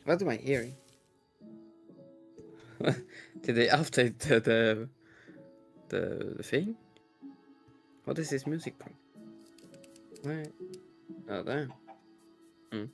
What am I hearing? Did they update the thing? What is this music from? What? Oh damn. Hmm.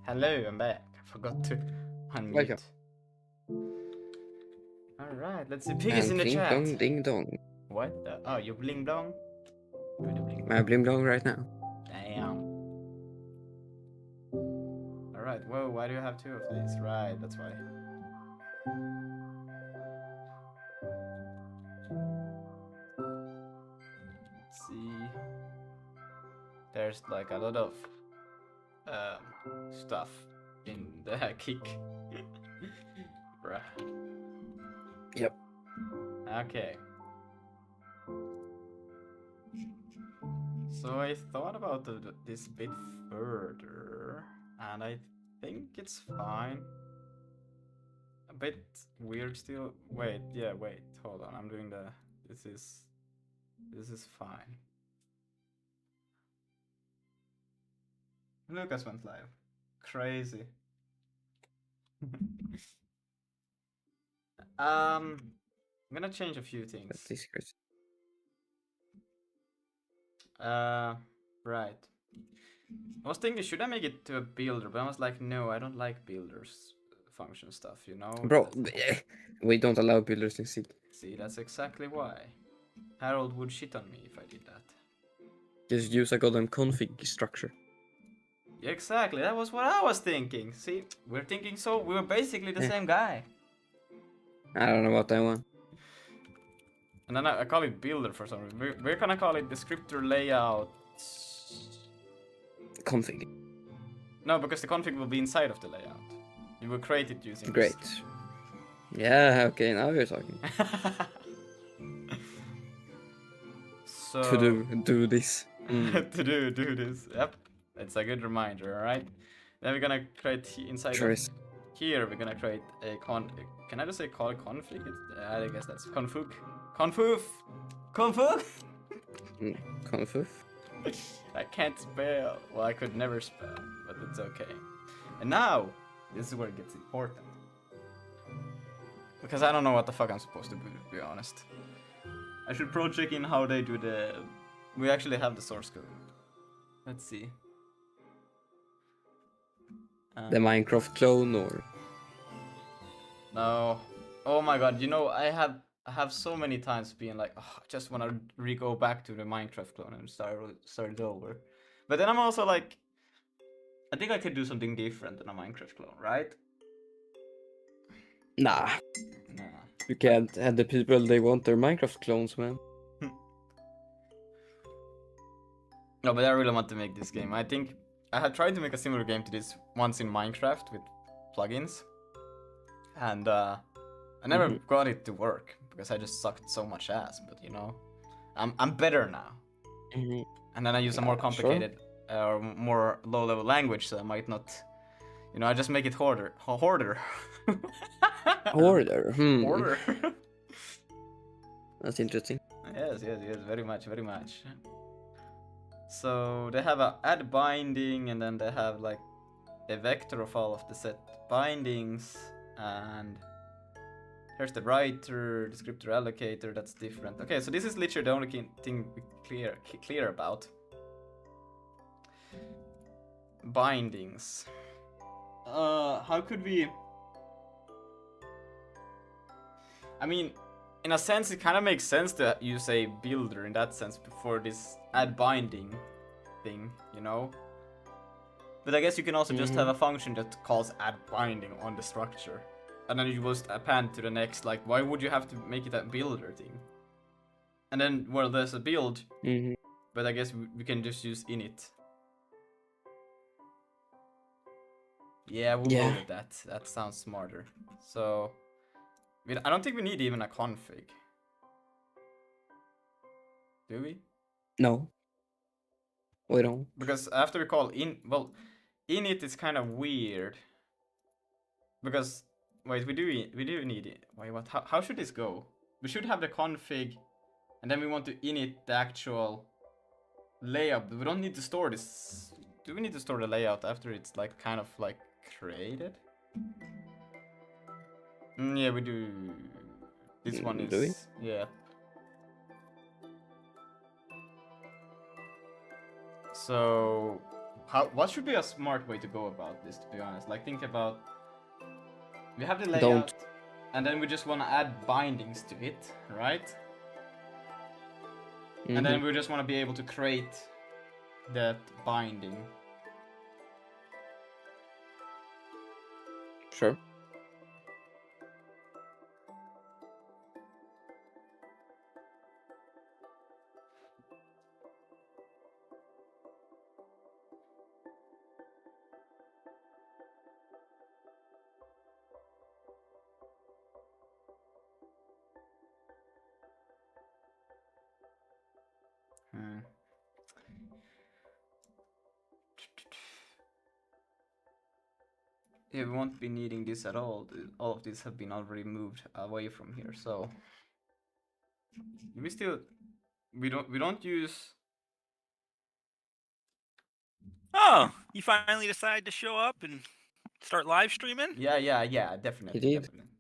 Hello, I'm back. I forgot to Welcome. unmute. Alright, let's see. Pig is in And the ding chat. dong ding dong. What? Oh, you bling blong? Bling bling. My blim dong right now. Damn. Alright, whoa, why do you have two of these? Right, that's why. Let's see. There's like a lot of stuff in the kick. Bruh. Yep. Okay. So I thought about this bit further, and I think it's fine. A bit weird still. Wait, yeah, wait, hold on. I'm doing the. This is fine. Lucas went live. Crazy. I'm gonna change a few things. That is crazy. Right. I was thinking, should I make it to a builder? But I was like, no, I don't like builders function stuff, you know? Bro, we don't allow builders in C. See, that's exactly why. Harold would shit on me if I did that. Just use a goddamn config structure. Exactly, that was what I was thinking. See, we're basically the same guy. I don't know what I want. And then I call it builder for some reason. We're gonna call it descriptor layout. Config. No, because the config will be inside of the layout. You will create it using Great. Yeah, okay, now you're talking. So To do this. to do this. Yep. It's a good reminder, alright? Then we're gonna create inside Sure of is. here we're gonna create a can I just say call it config? I guess that's config. Config. Config. I can't spell. Well, I could never spell, but it's okay. And now, this is where it gets important. Because I don't know what the fuck I'm supposed to do, to be honest. I should pro check in how they do the... We actually have the source code. Let's see. The Minecraft clone or... No. Oh my god, you know, I have so many times been like, oh, I just want to go back to the Minecraft clone and start it over. But then I'm also like, I think I could do something different than a Minecraft clone, right? Nah. Nah. You can't have the people they want their Minecraft clones, man. No, but I really want to make this game. I think I had tried to make a similar game to this once in Minecraft with plugins. And I never got it to work because I just sucked so much ass, but you know, I'm better now. And then I use a more complicated or more low-level language, so I might not, you know, I just make it hoarder. Hoarder. Hoarder. That's interesting. Yes, very much. So they have a add binding, and then they have like a vector of all of the set bindings, and here's the writer, descriptor allocator. That's different. Okay, so this is literally the only thing we clear about. Bindings. How could we? I mean, in a sense, it kind of makes sense to use a builder in that sense before this add binding thing, you know? But I guess you can also just have a function that calls add binding on the structure. And then you just append to the next, like, why would you have to make it a builder thing? And then, well, there's a build, but I guess we can just use init. Yeah, we'll go with that. That sounds smarter. So, I don't think we need even a config. Do we? No. We don't. Because after we call init is kind of weird. Because, wait, we do need it. Wait, what? How should this go? We should have the config, and then we want to init the actual layout. But we don't need to store this. Do we need to store the layout after it's like kind of like created? Yeah, we do. This one is. Do we? Yeah. So, what should be a smart way to go about this, to be honest? Like, think about, we have the layout, and then we just want to add bindings to it, right? And then we just want to be able to create that binding. Sure. Yeah, we won't be needing this at all. All of these have been already moved away from here, so we don't use. Oh, you finally decided to show up and start live streaming? Yeah, definitely. You did. Definitely.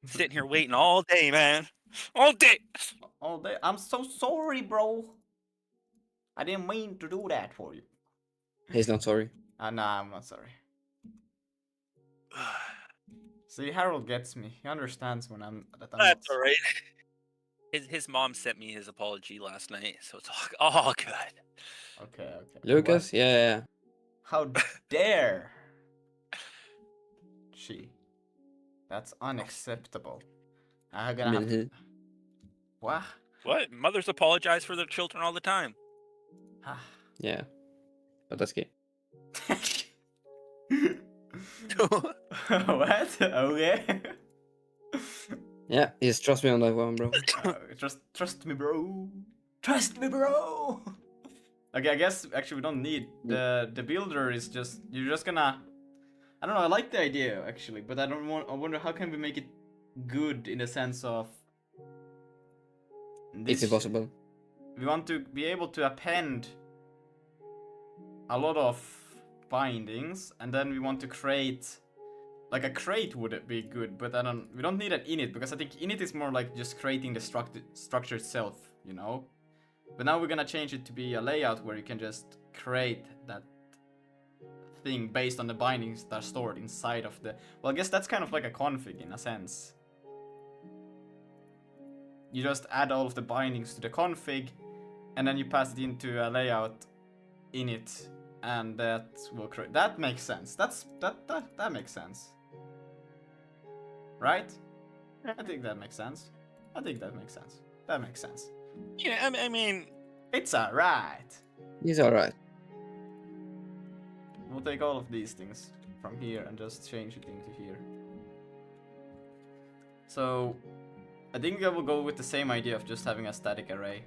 Sitting here waiting all day, man. All day. All day. I'm so sorry, bro. I didn't mean to do that for you. He's not sorry. Nah, I'm not sorry. See, Harold gets me. He understands when I'm that I'm That's not. all right. His mom sent me his apology last night, so it's all good. Okay, okay. Lucas, What? yeah. How dare she? That's unacceptable. I'm I gonna have mean, to. he. What? What? Mothers apologize for their children all the time. Yeah. But that's gay. What? Okay. Yeah, just trust me on that one, bro. Trust me, bro. Trust me, bro. Okay, I guess actually we don't need the builder. Is just you're just gonna. I don't know. I like the idea actually, but I don't want. I wonder how can we make it good in the sense of. It's impossible. We want to be able to append a lot of bindings, and then we want to create. Like a crate would be good, but we don't need an init because I think init is more like just creating the structure itself, you know? But now we're gonna change it to be a layout where you can just create that thing based on the bindings that are stored inside of the... Well, I guess that's kind of like a config in a sense. You just add all of the bindings to the config, and then you pass it into a layout init, and that will create... That makes sense. That makes sense. Right? I think that makes sense. That makes sense. Yeah, I mean, It's alright. He's alright. We'll take all of these things from here and just change it into here. So, I think I will go with the same idea of just having a static array.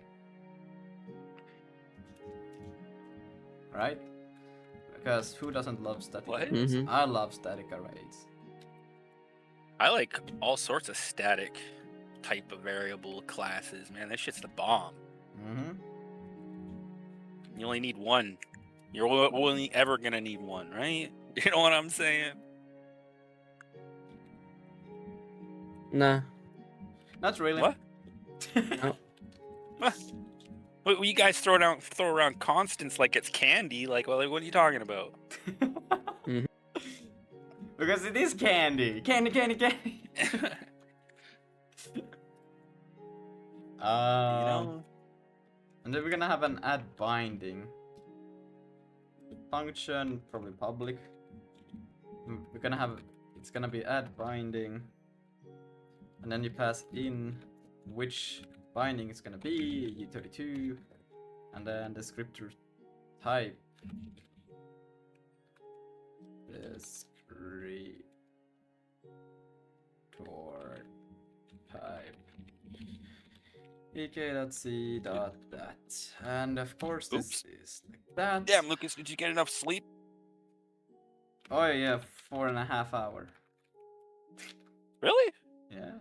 Right? Because who doesn't love static arrays? Mhm. I love static arrays. I like all sorts of static type of variable classes, man. That shit's the bomb. Mm-hmm. You only need one. You're only ever gonna need one, right? You know what I'm saying? Nah. Not really. What? No. What you guys throw around constants like it's candy? Like, well, what are you talking about? Mhm. Because it is candy. Candy. You know? And then we're gonna have an add binding function, probably public. We're gonna have it's gonna be add binding, and then you pass in which binding it's gonna be, u32, and then descriptor type. Descriptor type. ek.c.that. And of course this is like that. Damn, Lucas, did you get enough sleep? Oh yeah, 4.5 hours. Really? Yeah.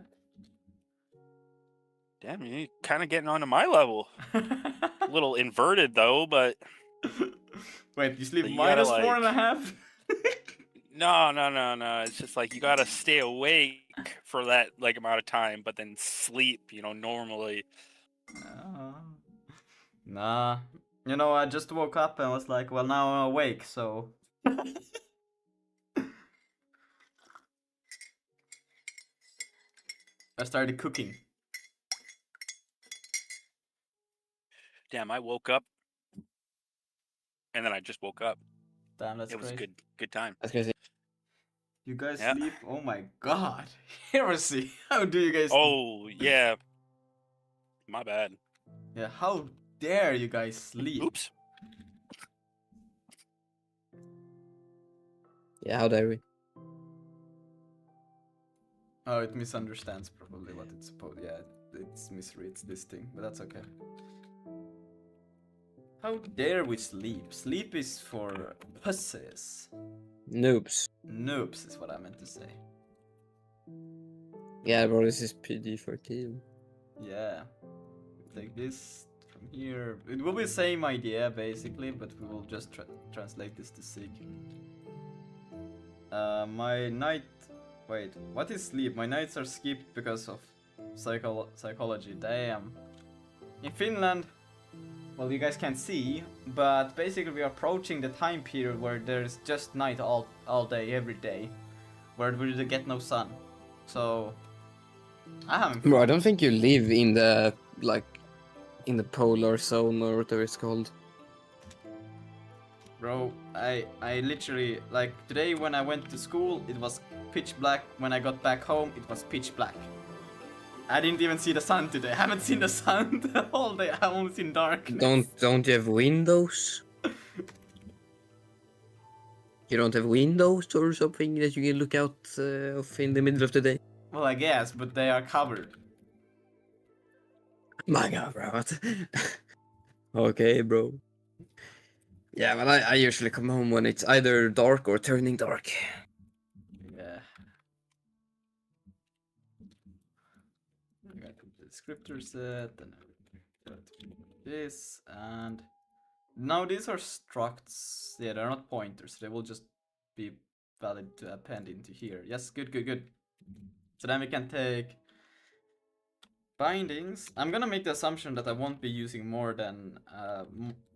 Damn, you're kind of getting onto my level. A little inverted though, but Wait, you sleep you gotta, minus like... 4.5? No. It's just like you gotta stay awake for that like amount of time, but then sleep, normally. Nah. You know, I just woke up and was like, well, now I'm awake, so... I started cooking. Damn, I woke up, and then I just woke up. Damn, that's It was crazy. a good time. That's crazy. You guys Yeah. sleep? Oh my god. Heresy. How do you guys sleep? Oh yeah, my bad. Yeah, how dare you guys sleep? Oops. Yeah, how dare we? Oh, it misunderstands probably what it's supposed. Yeah, it misreads this thing, but that's okay. How dare we sleep? Sleep is for pussies. Noobs. Noobs is what I meant to say. Yeah, bro, this is PG-13. Yeah. Take this from here. It will be the same idea basically, but we will just translate this to Sig. My night. Wait, what is sleep? My nights are skipped because of psychology. Damn. In Finland, well, you guys can't see, but basically we are approaching the time period where there's just night all day, every day. where we get no sun. So I haven't. Bro, I don't think you live in the in the polar zone or whatever it's called. Bro, I literally, like, today when I went to school, it was pitch black. When I got back home, it was pitch black. I didn't even see the sun today. I haven't seen the sun the whole day. I've only seen darkness. Don't you have windows? You don't have windows or something that you can look out of in the middle of the day? Well, I guess, but they are covered. My god, bro. What? Okay, bro. Yeah, but I usually come home when it's either dark or turning dark. Yeah. I got the descriptor set, and this, and now these are structs. Yeah, they're not pointers. They will just be valid to append into here. Yes, good. So then we can take bindings. I'm gonna make the assumption that I won't be using more than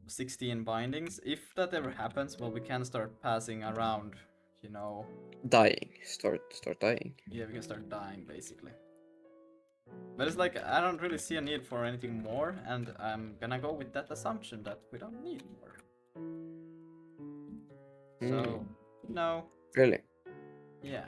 16 bindings. If that ever happens, well, we can start passing around, you know. Dying. Start dying. Yeah, we can start dying, basically. But it's like, I don't really see a need for anything more, and I'm gonna go with that assumption that we don't need more. So, no. Really? Yeah.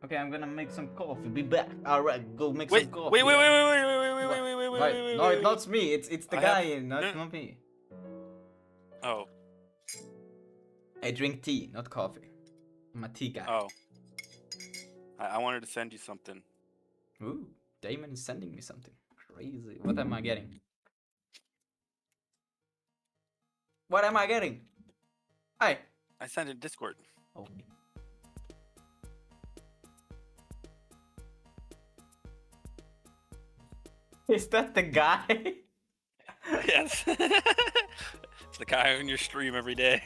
Okay, I'm gonna make some coffee. Be back. Alright, go make some coffee. Wait. Right. No, it's not me. It's the guy. Not me. Oh. I drink tea, not coffee. I'm a tea guy. Oh. I wanted to send you something. Ooh, Damon is sending me something crazy. What am I getting? What am I getting? Hi. I sent it Discord. Oh. Is that the guy? Yes. It's the guy on your stream every day.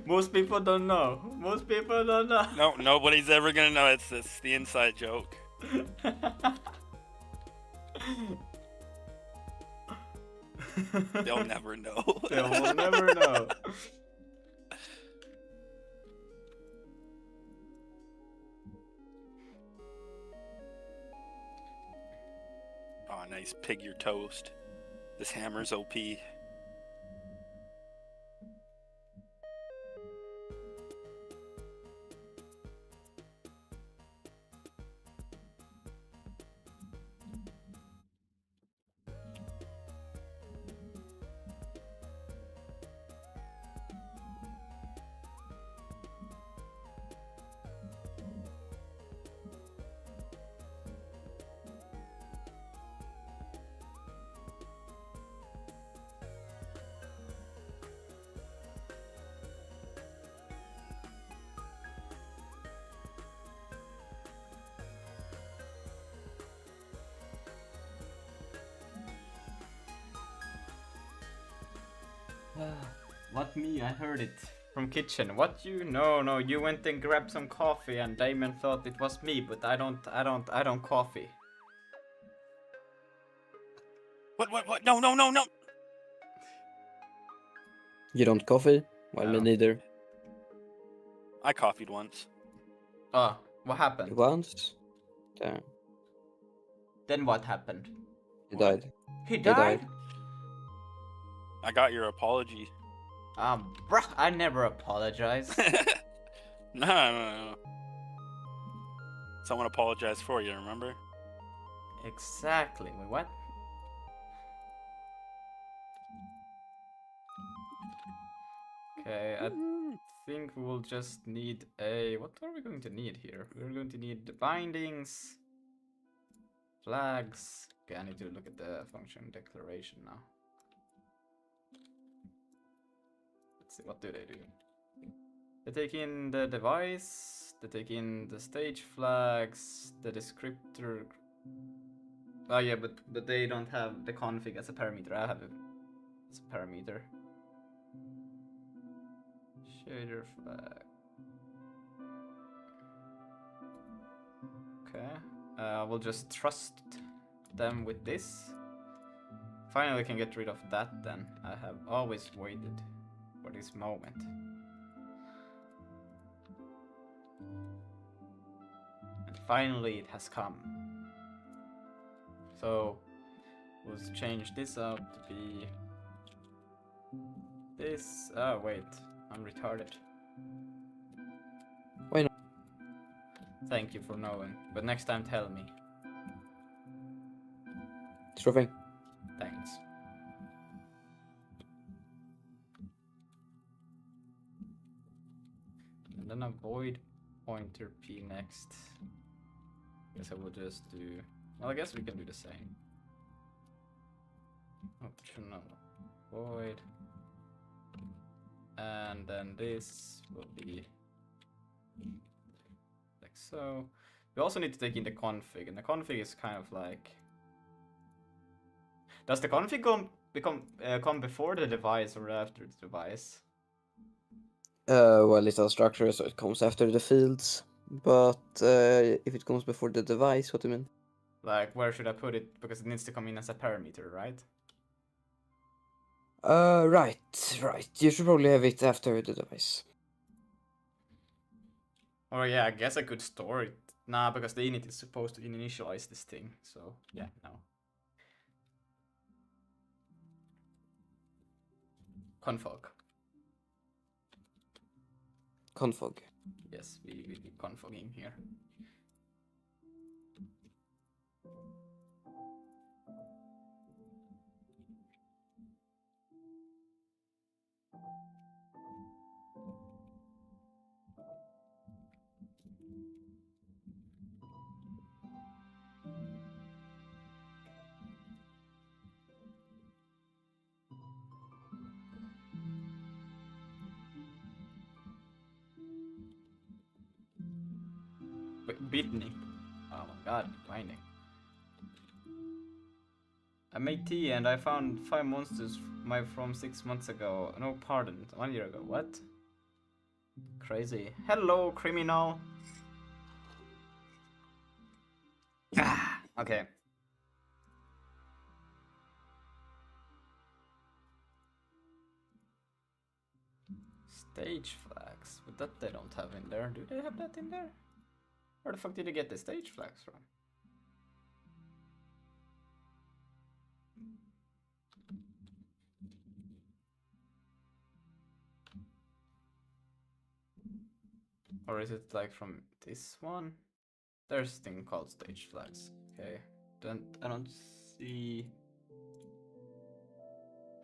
Most people don't know. Most people don't know. No, nobody's ever gonna know. It's the inside joke. They'll never know. They'll never know. Oh, nice. Pig your toast. This hammer's OP. What me? I heard it from kitchen. What you? No, you went and grabbed some coffee and Damon thought it was me, but I don't coffee. What? No. You don't coffee? Well, me No. neither. I coffeed once. Oh, what happened? Once? Damn. Then what happened? He died. He died. died? I got your apology. Bruh, I never apologize. No. Someone apologized for you, remember? Exactly. Wait, what? Okay, I think we will just need a... What are we going to need here? We're going to need the bindings, flags. Okay, I need to look at the function declaration now. Let's see, what do? They take in the device, they take in the stage flags, the descriptor. Oh yeah, but they don't have the config as a parameter. I have it as a parameter. Shader flag. Okay. We'll just trust them with this. Finally can get rid of that then. I have always waited for this moment. And finally it has come. So let's change this out to be this. Oh wait, I'm retarded. Why not? Thank you for knowing, but next time tell me. Sure thing. Thanks. And then avoid pointer P next. Guess I will just do. Well, I guess we can do the same. Optional void. And then this will be like so. We also need to take in the config, and the config is kind of like. Does the config come before the device or after the device? Well, it's a structure, so it comes after the fields. But if it comes before the device, what do you mean? Like, where should I put it? Because it needs to come in as a parameter, right? Right. You should probably have it after the device. Or yeah, I guess I could store it. Nah, because the init is supposed to initialize this thing. So yeah, no. Config. Yes, we will be confogging here. Bidney. Oh my god, binding. I made tea and I found 5 monsters from 6 months ago. No, pardon, 1 year ago. What? Crazy. Hello, criminal. Ah, okay. Stage flags. But that they don't have in there. Do they have that in there? Where the fuck did you get the stage flags from? Or is it like from this one? There's a thing called stage flags. Okay. I don't see.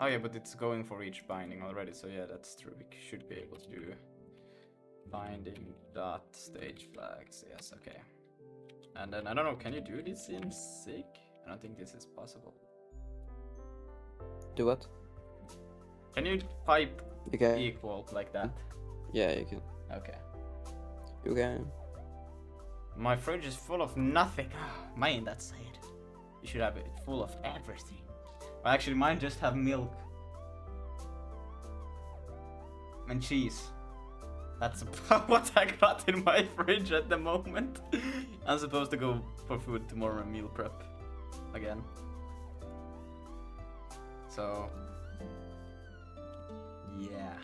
Oh yeah, but it's going for each binding already, so yeah, that's true. We should be able to do binding dot stage flags. Yes, okay. And then I don't know, can you do this in SIG? I don't think this is possible. Do what? Can you pipe You can. equal like that? Yeah, you can. Okay. You can. My fridge is full of nothing. Man, that's sad. You should have it full of everything. Well, actually, mine just have milk and cheese. That's about what I got in my fridge at the moment. I'm supposed to go for food tomorrow and meal prep again. So, yeah.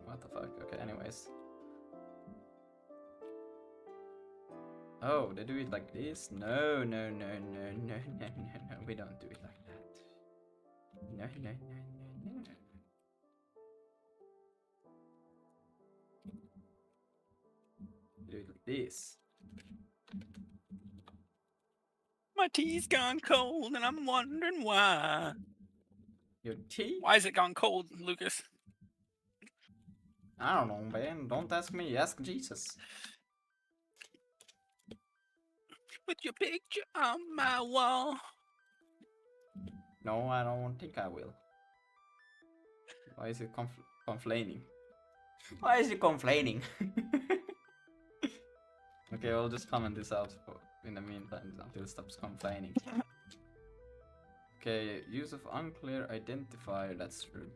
What the fuck? Okay, anyways. Oh, they do it like this? No, we don't do it like that. No. Do it like this. My tea's gone cold and I'm wondering why. Your tea? Why is it gone cold, Lucas? I don't know, man. Don't ask me. Ask Jesus. With your picture on my wall. No, I don't think I will. Why is it complaining? Why is it complaining? Okay, I'll just comment this out in the meantime until it stops complaining. Okay, use of unclear identifier, that's true.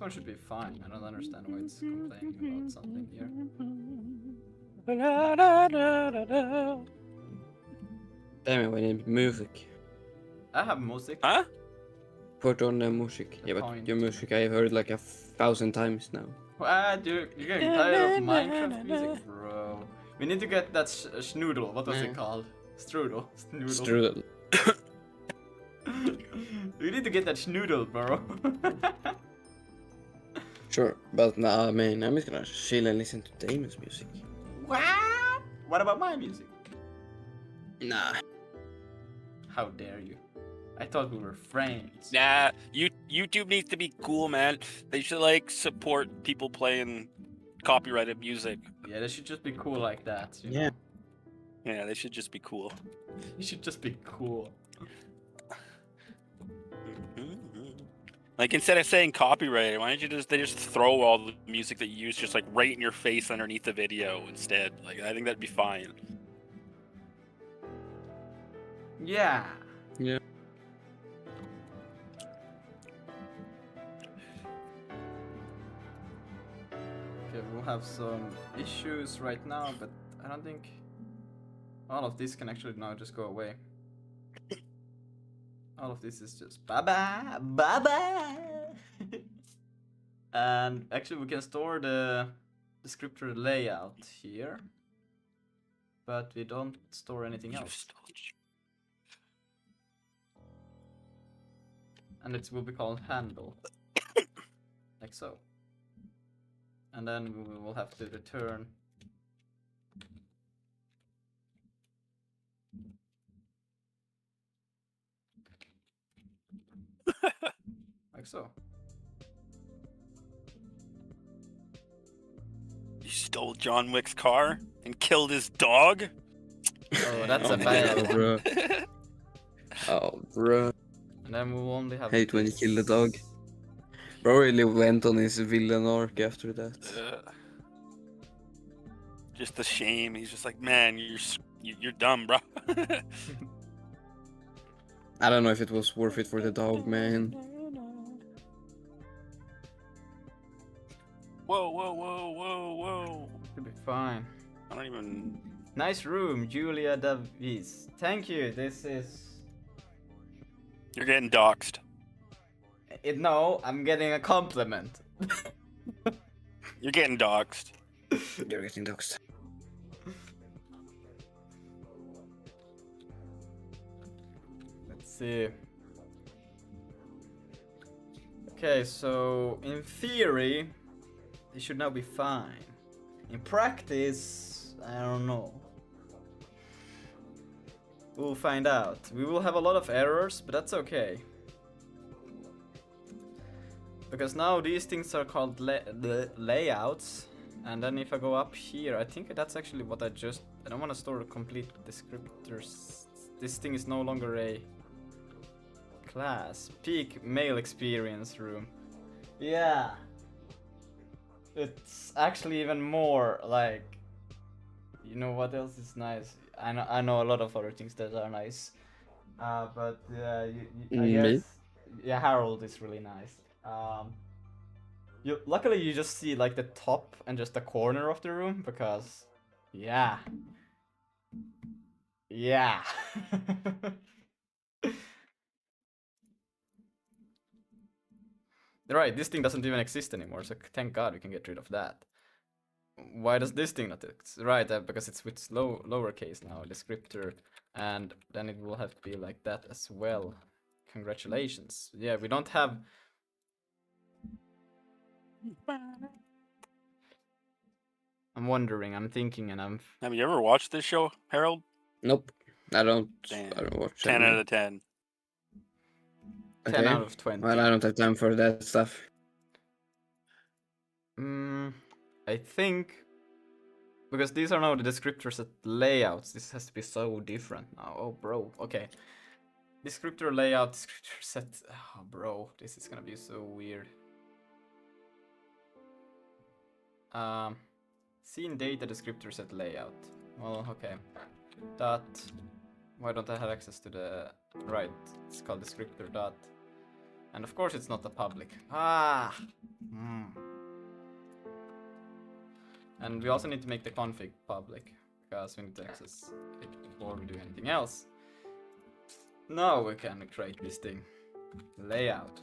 one should be fine. I don't understand why it's complaining about something here. Damn it, we need music. I have music. Huh? Put on the music. The Yeah, but point. your music I've heard like 1,000 times now. What? You're getting tired of Minecraft music, bro. We need to get that schnoodle. What was it called? Strudel. Snoodle. Strudel. We need to get that schnoodle, bro. Sure, but nah, man, I'm just gonna chill and listen to Damon's music. What? What about my music? Nah. How dare you? I thought we were friends. Nah, YouTube needs to be cool, man. They should like support people playing copyrighted music. Yeah, they should just be cool like that. You Yeah. know? Yeah, they should just be cool. You should just be cool. Like instead of saying copyrighted, why don't you they just throw all the music that you use just like right in your face underneath the video instead? Like I think that'd be fine. Yeah. Yeah. Okay, we'll have some issues right now, but I don't think all of this can actually now just go away. All of this is just bye-bye, bye-bye. And actually we can store the descriptor layout here, but we don't store anything else. And it will be called handle, like so. And then we will have to return like so. You stole John Wick's car and killed his dog? Oh, that's a Oh, bad bro. Oh, bro. And then we will only have Hate when you this. kill the dog. Bro really went on his villain arc after that. Just a shame. He's just like, man, you're dumb, bro. I don't know if it was worth it for the dog, man. Whoa, whoa, whoa, whoa, whoa. Should be fine. I don't even. Nice room, Julia Davies. Thank you. This is. You're getting doxxed. No, I'm getting a compliment. You're getting doxxed. You're getting doxed. Let's see. Okay, so in theory, it should now be fine. In practice, I don't know. We'll find out. We will have a lot of errors, but that's okay. Because now these things are called the layouts. And then if I go up here, I think that's actually what I don't want to store the complete descriptors. This thing is no longer a class. Peak male experience room. Yeah. It's actually even more like, you know what else is nice? I know a lot of other things that are nice. But I guess, yeah, Harold is really nice. Luckily you just see like the top and just the corner of the room because, yeah. Right, this thing doesn't even exist anymore, so thank God we can get rid of that. Why does this thing not exist? Right, because it's with lowercase now, descriptor, and then it will have to be like that as well. Congratulations. Yeah, we don't have. I'm wondering, I'm thinking, and I'm. Have you ever watched this show, Harold? Nope. I don't Damn. watch 10 anime. out of 10. 10 Okay. out of 20. Well, I don't have time for that stuff. I think because these are now the descriptors at layouts, this has to be so different now. Oh, bro. Okay. Descriptor layout, descriptor set. Oh, bro, this is gonna be so weird. Scene data descriptor set layout. Well, okay. Dot. Why don't I have access to the right? It's called descriptor dot. And of course it's not a public. And we also need to make the config public, because we need to access it before we do anything else. Now we can create this thing. Layout.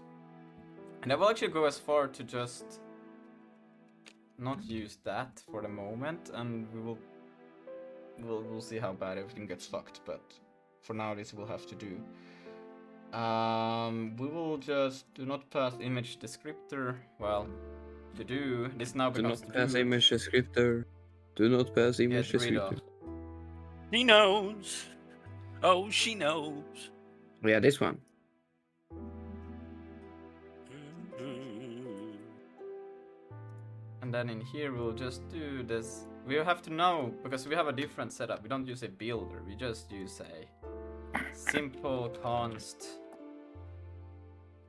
And I will actually go as far to just not use that for the moment, and we'll see how bad everything gets fucked, but for now this will have to do. We will just do not pass image descriptor. Well, to do this now Do becomes not to pass do. image descriptor. Do not pass image Get rid of. descriptor. She knows. Oh, she knows. Yeah, this one. And then in here we'll just do this. We have to know, because we have a different setup. We don't use a builder, we just use a simple const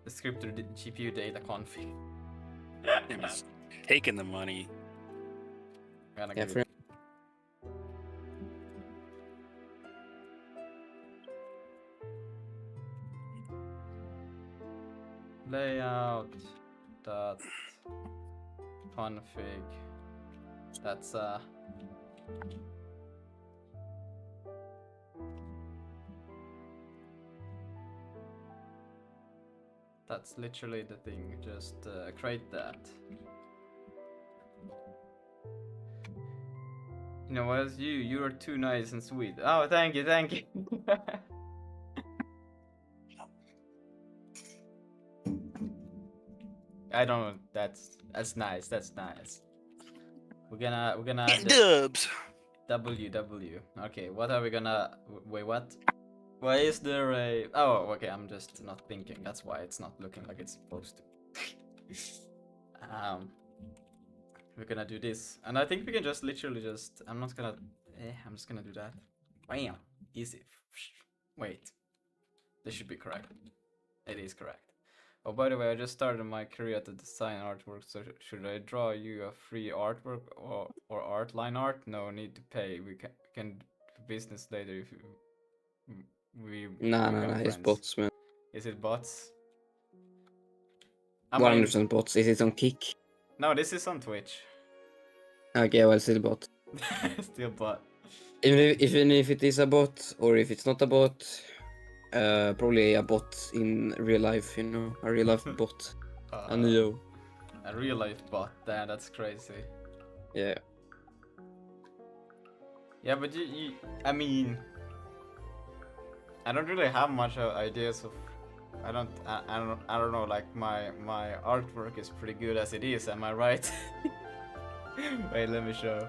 descriptor GPU data config. Him is taking the money. Gonna Yeah, give for it- layout dot config. That's that's literally the thing. Just create that. You know what? You are too nice and sweet. Oh, thank you, thank you. I don't know. That's nice. That's nice. We're gonna Getting dubs. WW. Okay, what are we gonna wait? What? Why is there a? Oh, okay. I'm just not thinking. That's why it's not looking like it's supposed to. We're gonna do this, and I think we can just literally just. I'm not gonna. I'm just gonna do that. Bam. Easy. Wait. This should be correct. It is correct. Oh, by the way, I just started my career to design artwork, so should I draw you a free artwork or art line art? No need to pay. We can do business later if we Nah, become it's friends. bots, man. Is it bots? I mean, 100% bots. Is it on Kick? no, this is on Twitch. Okay, well, still bot. Still bot. Even if it is a bot, or if it's not a bot, probably a bot in real life, you know, a real life bot. A Neo. A real life bot. Damn, that's crazy. Yeah. Yeah, but I mean, I don't really have much ideas of. I don't know. Like my artwork is pretty good as it is. Am I right? Wait, let me show.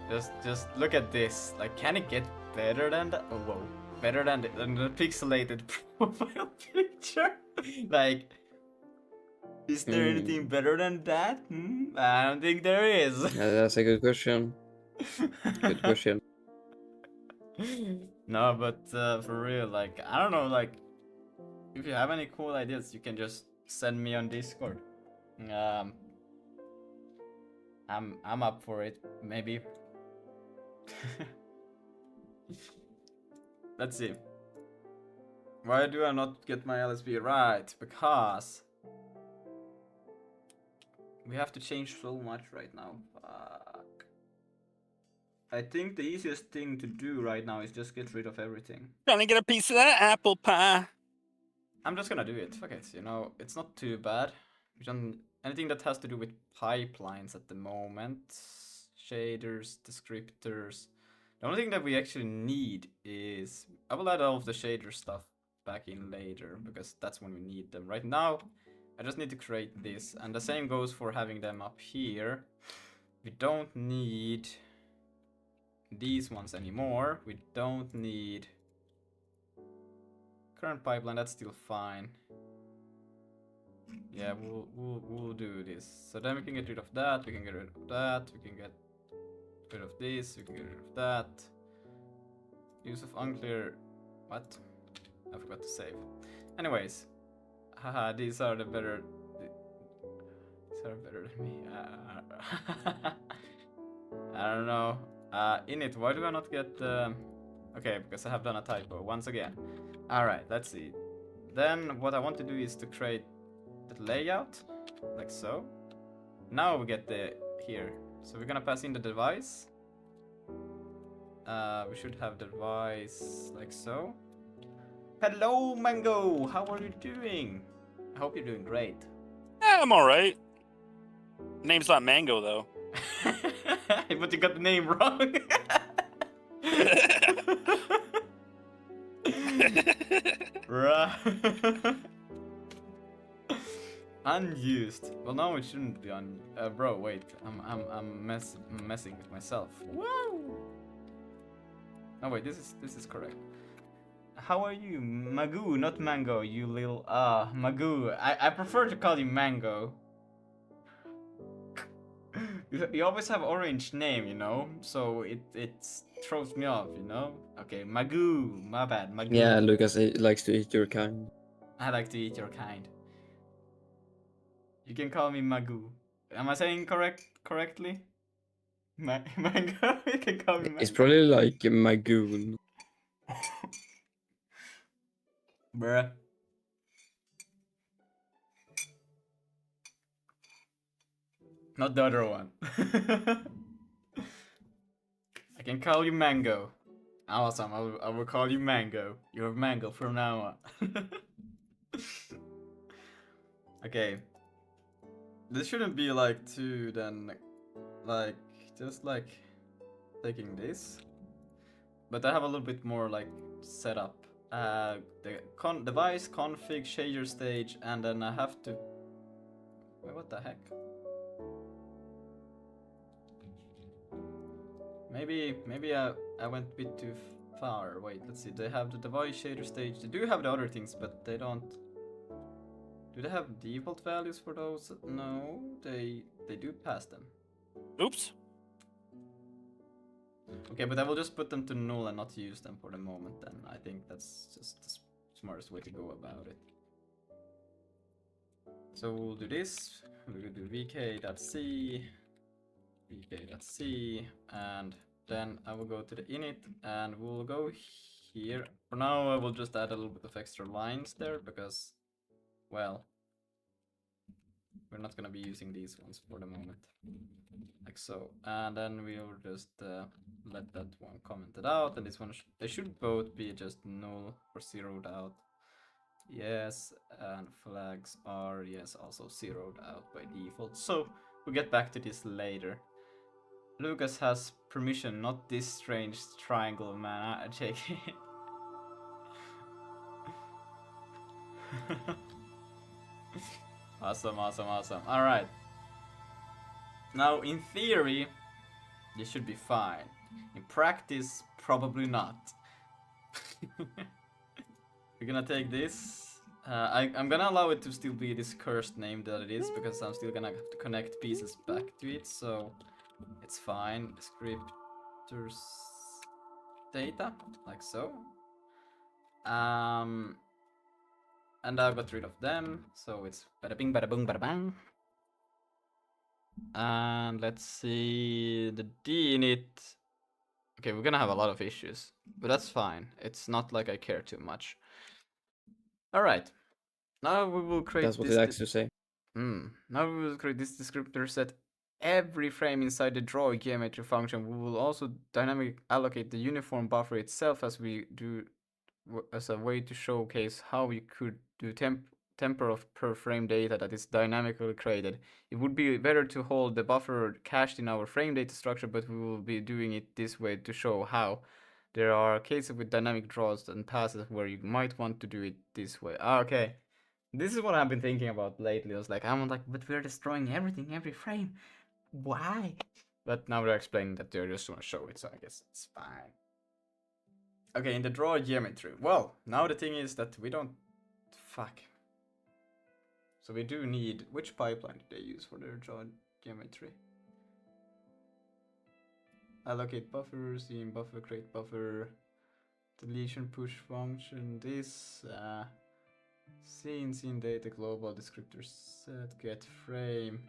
Just look at this. Like, can it get better than that? Oh, whoa. Better than the pixelated profile picture? Like, is there anything better than that? I don't think there is. Yeah, that's a good question. Good question. No, but for real, like, I don't know, like, if you have any cool ideas, you can just send me on Discord. I'm up for it, maybe. Let's see. Why do I not get my LSB right? Because we have to change so much right now. Fuck. I think the easiest thing to do right now is just get rid of everything. Trying to get a piece of that apple pie. I'm just gonna do it. Fuck it, you know, it's not too bad. We don't anything that has to do with pipelines at the moment. Shaders, descriptors. The only thing that we actually need is I will add all of the shader stuff back in later because that's when we need them. Right now, I just need to create this, and the same goes for having them up here. We don't need these ones anymore. We don't need current pipeline. That's still fine. Yeah, we'll do this. So then we can get rid of that. We can get rid of that. We can get rid of this. We can get rid of that. Use of unclear. What? I forgot to save. Anyways, haha. These are the better. These are better than me. I don't know. Init. Why do I not get? Okay, because I have done a typo once again. All right. Let's see. Then what I want to do is to create the layout, like so. Now we get the here. So we're gonna pass in the device. We should have the device like so. Hello, Mango! How are you doing? I hope you're doing great. Yeah, I'm alright. Name's not Mango, though. But you got the name wrong. Right. Unused. Well, no, it shouldn't be on. Bro, wait. I'm messing with myself. Woo! Oh wait, this is correct. How are you, Magoo? Not Mango. You little Magoo. I prefer to call you Mango. You always have orange name, you know, so it throws me off, you know. Okay, Magoo. My bad, Magoo. Yeah, Lucas likes to eat your kind. I like to eat your kind. You can call me Magoo. Am I saying correctly? Mango? You can call me Mango. It's probably like Magoon. Bruh. Not the other one. I can call you Mango. Awesome, I will call you Mango. You're Mango from now on. Okay. This shouldn't be like too then, like, just like taking this. But I have a little bit more like setup. The device, config, shader stage, and then I have to... Wait, what the heck? Maybe I went a bit too far. Wait, let's see. They have the device shader stage. They do have the other things, but they don't. Do they have default values for those? No, they do pass them. Oops. Okay, but I will just put them to null and not use them for the moment then. I think that's just the smartest way to go about it. So we'll do this. We'll do vk.c, vk.c, and then I will go to the init and we'll go here. For now I will just add a little bit of extra lines there because, well, we're not gonna be using these ones for the moment. Like so. And then we'll just let that one commented out, and this one they should both be just null or zeroed out. Yes, and flags are, yes, also zeroed out by default. So we'll get back to this later. Lucas has permission, not this strange triangle, man. I take it. Awesome. Alright. Now, in theory, this should be fine. In practice, probably not. We're gonna take this. I'm gonna allow it to still be this cursed name that it is, because I'm still gonna have to connect pieces back to it, so it's fine. Descriptors data, like so. And I got rid of them, so it's bada bing, bada boom, bada bang. And let's see the dinit. Okay, we're gonna have a lot of issues, but that's fine. It's not like I care too much. All right, now we will create. That's what it likes to say. Now we will create this descriptor set. Every frame inside the draw geometry function. We will also dynamically allocate the uniform buffer itself as we do, as a way to showcase how we could do temper of per frame data that is dynamically created. It would be better to hold the buffer cached in our frame data structure, but we will be doing it this way to show how. There are cases with dynamic draws and passes where you might want to do it this way. Okay, this is what I've been thinking about lately. I was like, I'm like, but we're destroying everything, every frame. Why? But now they're explaining that they just want to show it, so I guess it's fine. Okay, in the draw geometry. Well, now the thing is that we don't... Fuck. So we do need... Which pipeline did they use for their draw geometry? Allocate buffers, in buffer, create buffer, deletion push function, this, scene data, global descriptor set, get frame.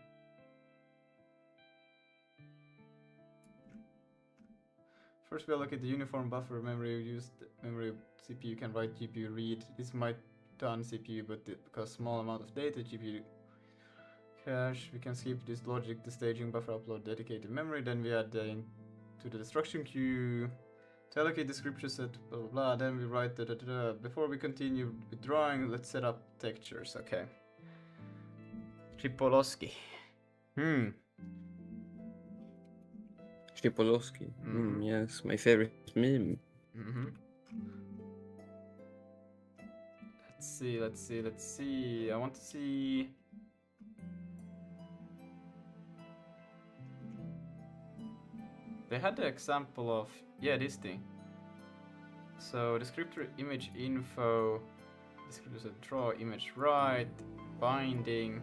First we allocate the uniform buffer memory used, memory CPU can write GPU read. This might ton CPU, but because small amount of data, GPU cache, we can skip this logic, the staging buffer, upload dedicated memory, then we add to the destruction queue, to allocate the scripture set, blah blah blah, then we write before we continue with drawing, let's set up textures, okay. Tripolowski. Tripolowski. Yes, my favorite meme. Let's see. I want to see. They had the example of, yeah, this thing. So descriptor image info, descriptor said draw image right, binding.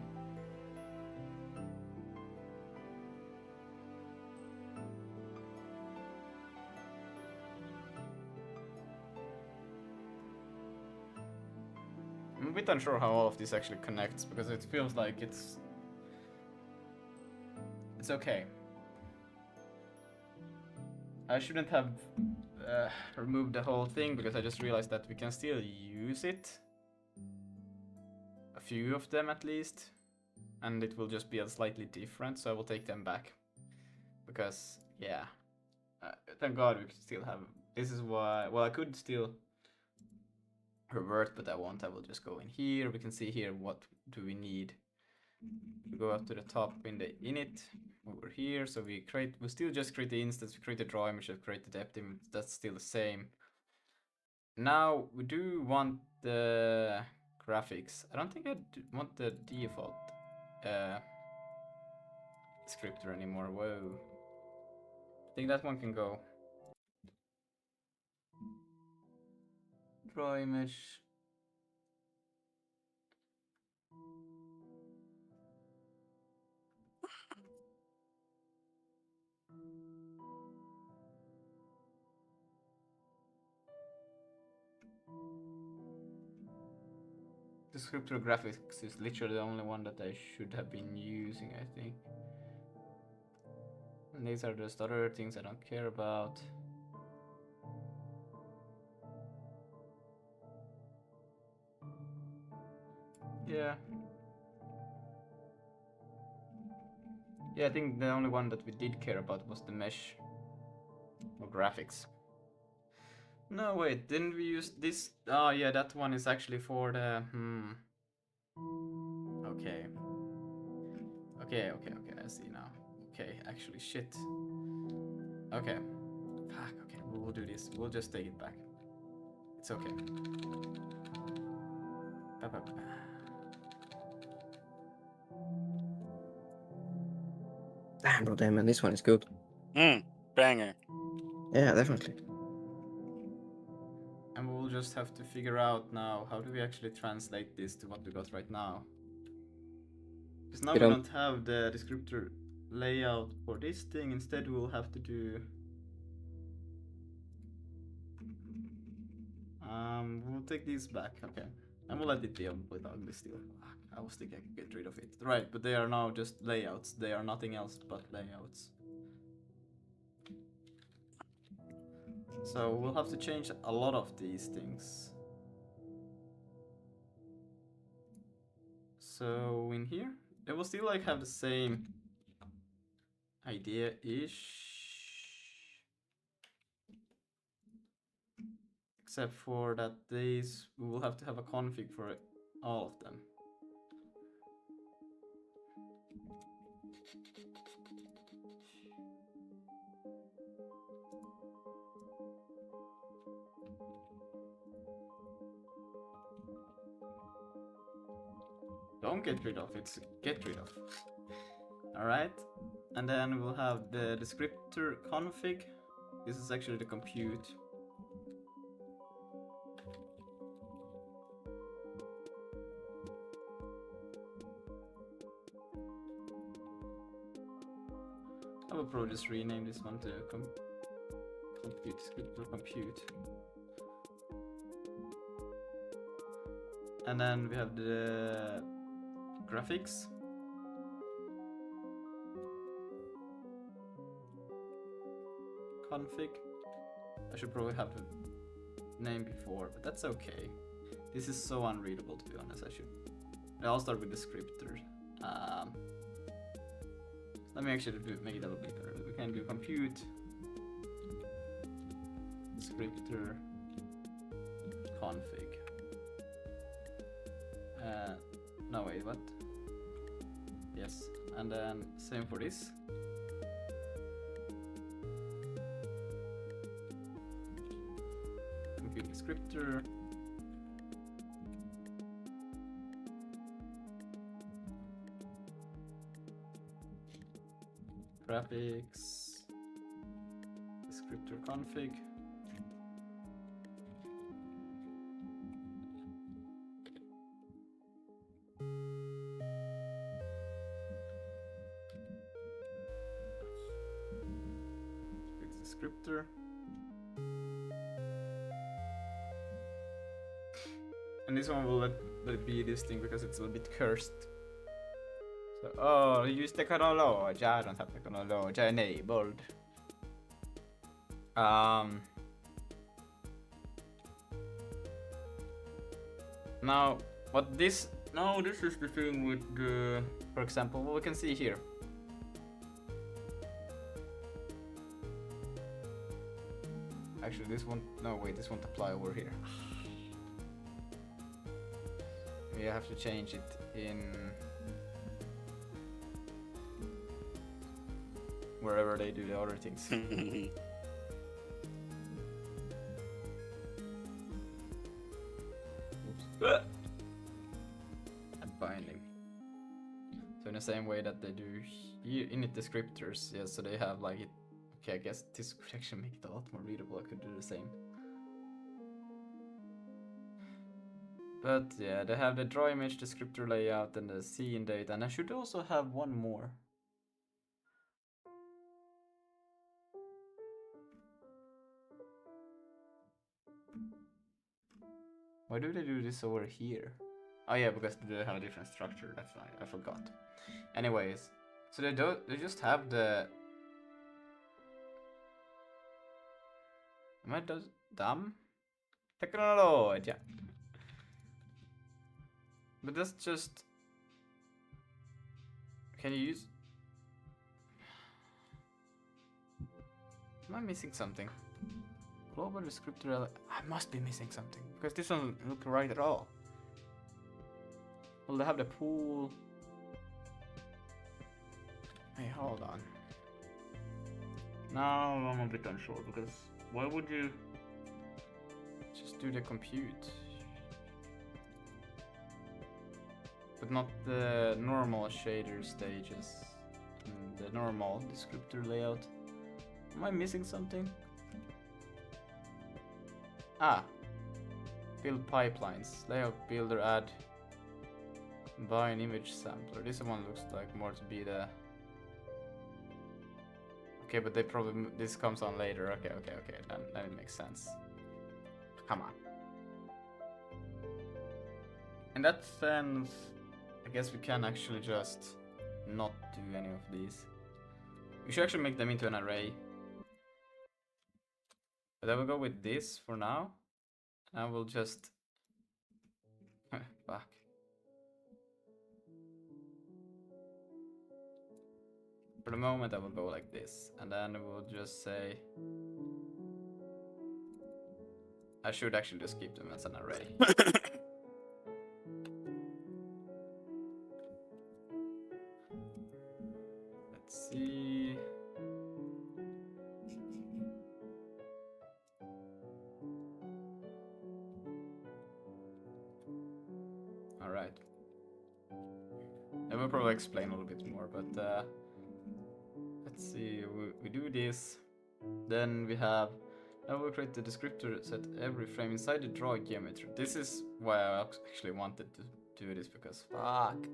I'm a bit unsure how all of this actually connects, because it feels like it's okay. I shouldn't have removed the whole thing, because I just realized that we can still use it. A few of them at least. And it will just be a slightly different, so I will take them back. Because, yeah. Thank God we can still have... This is why... Well, I could still revert, but I won't. I will just go in here. We can see here what do we need. We go up to the top in the init over here, so we still just create the instance, we create the draw image, we create the depth image, that's still the same. Now we do want the graphics. I don't think I want the default descriptor anymore. Whoa. I think that one can go. Draw image. Descriptor graphics is literally the only one that I should have been using, I think. And these are just other things I don't care about. Yeah. Yeah, I think the only one that we did care about was the mesh or graphics. No, wait, didn't we use this? Oh, yeah, that one is actually for the... Okay. Okay, I see now. Okay, actually, shit. Okay. Fuck, okay, we'll do this. We'll just take it back. It's okay. Damn, bro, damn, man, this one is good. Banger. Yeah, definitely. And we'll just have to figure out now, how do we actually translate this to what we got right now? Because now we don't have the descriptor layout for this thing. Instead, we'll have to do... we'll take these back, okay. And we'll let it be a bit ugly still. I was thinking I could get rid of it. Right, but they are now just layouts. They are nothing else but layouts. So we'll have to change a lot of these things. So in here, they will still like have the same idea-ish. Except for that these, we will have to have a config for all of them. Don't get rid of, it's get rid of. Alright, and then we'll have the descriptor config. This is actually the compute. I will probably just rename this one to compute descriptor compute. And then we have the graphics. Config. I should probably have the name before, but that's okay. This is so unreadable, to be honest. I'll start with the descriptor. Let me actually make it a little bit better. We can do compute, descriptor, config. No wait, what? Yes, and then same for this. Compute descriptor. Graphics, descriptor config. Descriptor. And this one will let it be this thing because it's a little bit cursed. So, oh, use technology. I don't have technology enabled. Now, what this? No, this is the thing with the. For example, what we can see here. Actually, this won't. No, wait, this won't apply over here. We have to change it in. Wherever they do the other things. Oops. And binding. So in the same way that they do here in the descriptors, yeah, so they have like it. Okay, I guess this could actually make it a lot more readable. I could do the same. But yeah, they have the draw image descriptor layout and the scene data, and I should also have one more. Why do they do this over here? Oh yeah, because they have a different structure. That's right. I forgot. Anyways, so they just have the. Am I dumb? Technology. But that's just. Can you use? Am I missing something? Global descriptor. I must be missing something because this doesn't look right at all. Well, they have the pool. Hey, hold on. Now I'm a bit unsure because why would you just do the compute? But not the normal shader stages. The normal descriptor layout. Am I missing something? Ah, build pipelines, layout builder, add, buy an image sampler. This one looks like more to be the. Okay, but they probably this comes on later. Okay, then it makes sense. Come on. In that sense, I guess we can actually just not do any of these. We should actually make them into an array. But I will go with this for now. And I will just back. For the moment I will go like this. And then we'll just say I should actually just keep them as an array. Let's see. Alright. I will probably explain a little bit more, but let's see. We do this. Then we have. Now we'll create the descriptor set every frame inside the draw geometry. This is why I actually wanted to do this because fuck.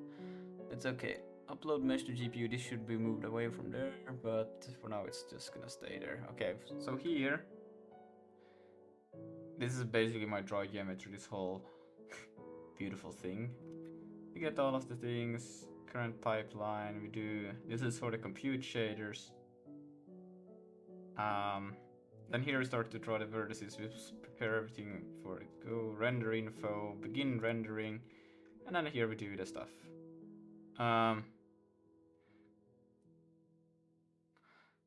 It's okay. Upload mesh to GPU. This should be moved away from there, but for now it's just gonna stay there. Okay, so here. This is basically my draw geometry, this whole beautiful thing. We get all of the things, current pipeline, we do, this is for the compute shaders. Then here we start to draw the vertices. We prepare everything for it. Go render info, begin rendering, and then here we do the stuff.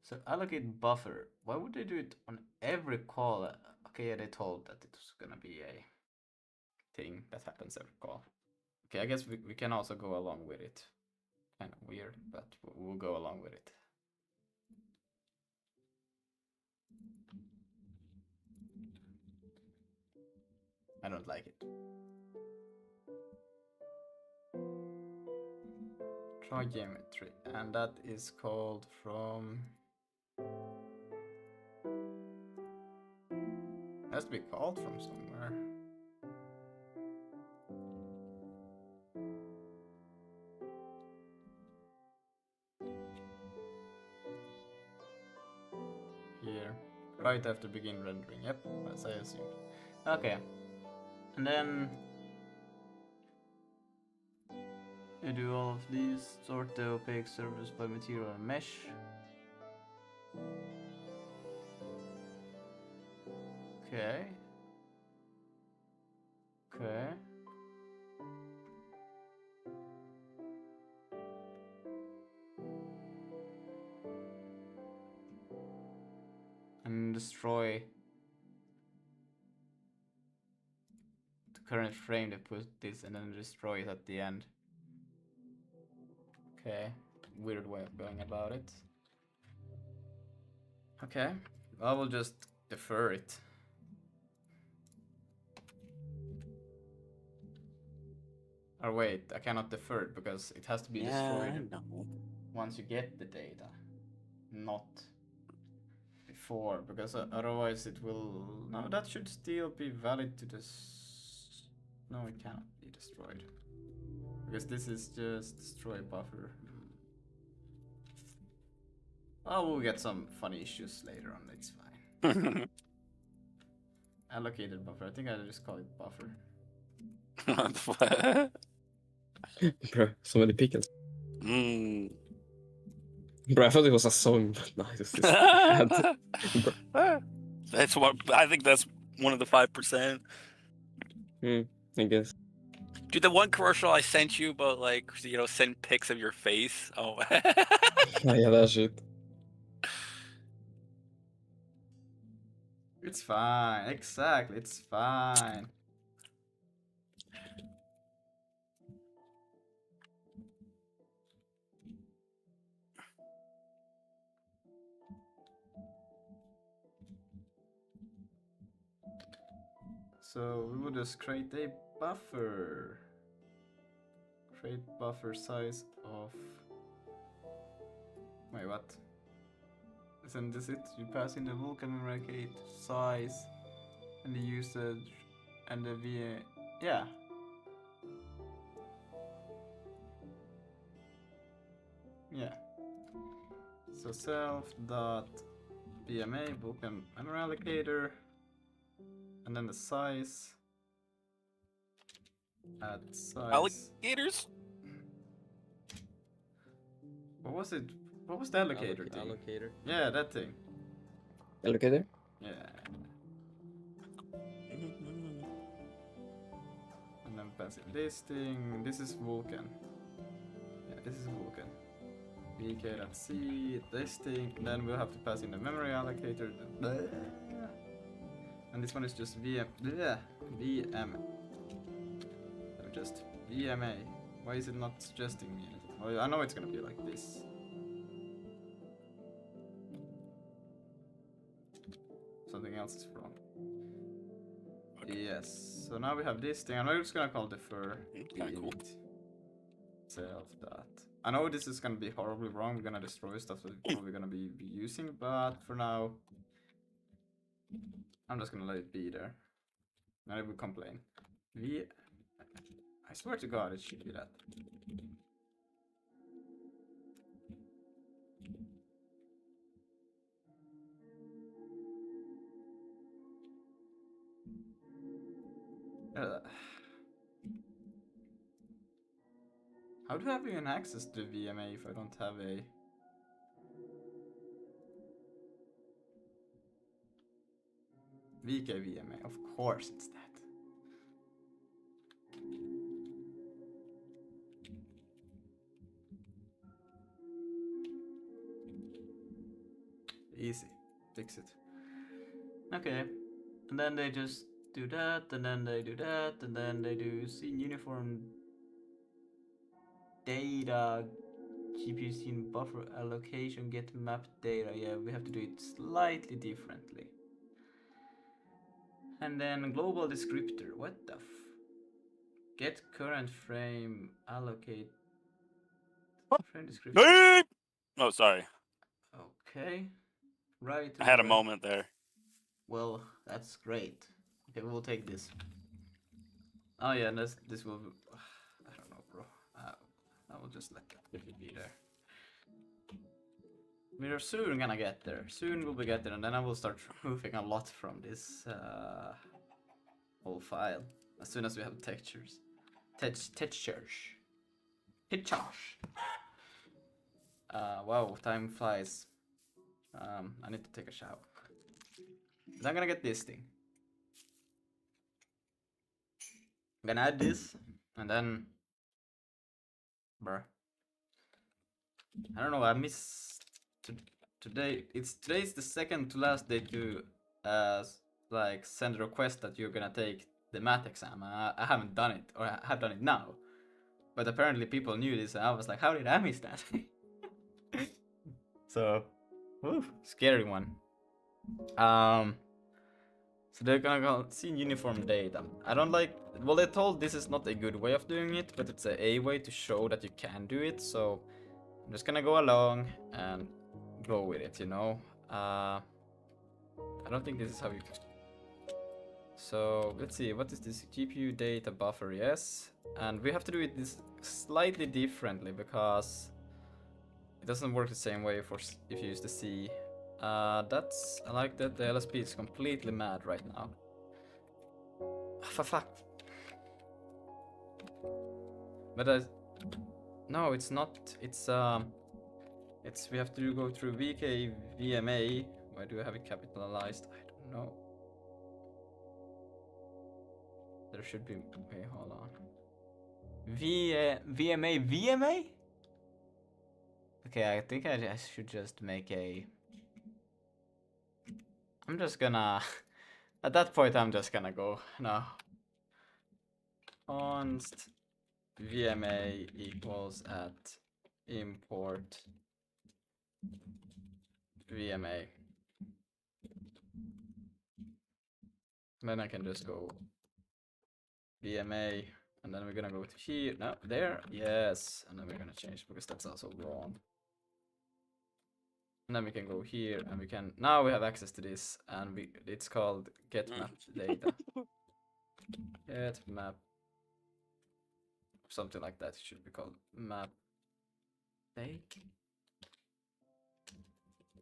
So allocate buffer. Why would they do it on every call? Okay, yeah, they told that it was gonna be a thing that happens every call. Okay, I guess we can also go along with it. Kind of weird, but we'll go along with it. I don't like it. Try geometry, and that is called from. It has to be called from somewhere. Here, right after begin rendering. Yep, as I assumed. Okay, and then you do all of these. Sort the opaque surface by material and mesh. Okay. Okay. And destroy the current frame that put this and then destroy it at the end. Okay. Weird way of going about it. Okay. I will just defer it. Or wait, I cannot defer it because it has to be destroyed once you get the data, not before, because otherwise it will. No, that should still be valid to this. No, it cannot be destroyed because this is just destroy buffer. Oh, we'll get some funny issues later on. It's fine. Allocated buffer. I think I just call it buffer. Bro, so many pickles. Mm. Bro, I thought it was a song, but no, it's just That's what I think. That's one of the 5%. I guess. Dude, the one commercial I sent you about, like, send pics of your face. Oh. Oh, yeah, that shit. It's fine. Exactly. It's fine. So we will just create a buffer. Create buffer size of. Wait, what? Isn't this it? You pass in the Vulkan memory size and the usage and the VA. Yeah. Yeah. So self dot BMA Vulkan memory allocator, and then the size. Add size. Alligators? What was it? What was the allocator thing? Allocator. Yeah, that thing. Allocator? Yeah. And then pass it this thing. This is Vulkan. Yeah, this is Vulkan. VK.C, this thing. Then we'll have to pass in the memory allocator. And this one is just VM. Just VMA. Why is it not suggesting me anything? Well, I know it's gonna be like this. Something else is wrong. Okay. Yes. So now we have this thing. I'm just gonna call defer. Cool. Self that. I know this is gonna be horribly wrong. We're gonna destroy stuff that we're probably gonna be using, but for now, I'm just gonna let it be there. Now it will complain. I swear to God, it should be that. How do I have even access to VMA if I don't have a... VKVMA, of course it's that. Easy, fix it. Okay, and then they just do that, and then they do that, and then they do scene uniform data, GPU scene buffer allocation, get map data. Yeah, we have to do it slightly differently. And then global descriptor. What the f? Get current frame, allocate frame descriptor. Oh, sorry. Okay, right. I had a moment there. Well, that's great. Okay, we'll take this. Oh yeah, and this will. I don't know, bro. I will just let that be there. We're soon gonna get there. Soon we'll be get there, and then I will start removing a lot from this whole file as soon as we have textures. Textures. Wow, time flies. I need to take a shower. But I'm gonna get this thing. I'm gonna add this, and then, bruh. I don't know. I miss today. Today's the second to last day to like send a request that you're gonna take the math exam. I haven't done it, or I have done it now. But apparently people knew this, and I was like, how did I miss that? So, scary one. So they're gonna go see uniform data. I don't like. Well, they told this is not a good way of doing it, but it's a way to show that you can do it. So I'm just gonna go along and go with it, you know. I don't think this is how you. So let's see. What is this GPU data buffer? Yes, and we have to do it this slightly differently because it doesn't work the same way for if you use the C. I like that the LSP is completely mad right now. Fuck. But no, it's not. It's we have to go through VKVMA. Why do I have it capitalized? I don't know. There should be. Okay, hold on. VMA. Okay, I think I should just make a. I'm just gonna. At that point, I'm just gonna go. No. Const VMA equals at import VMA. Then I can just go VMA, and then we're gonna go to here. No, there. Yes, and then we're gonna change because that's also wrong. And then we can go here, and we can now we have access to this, and it's called get map data. Get map, something like that. It should be called map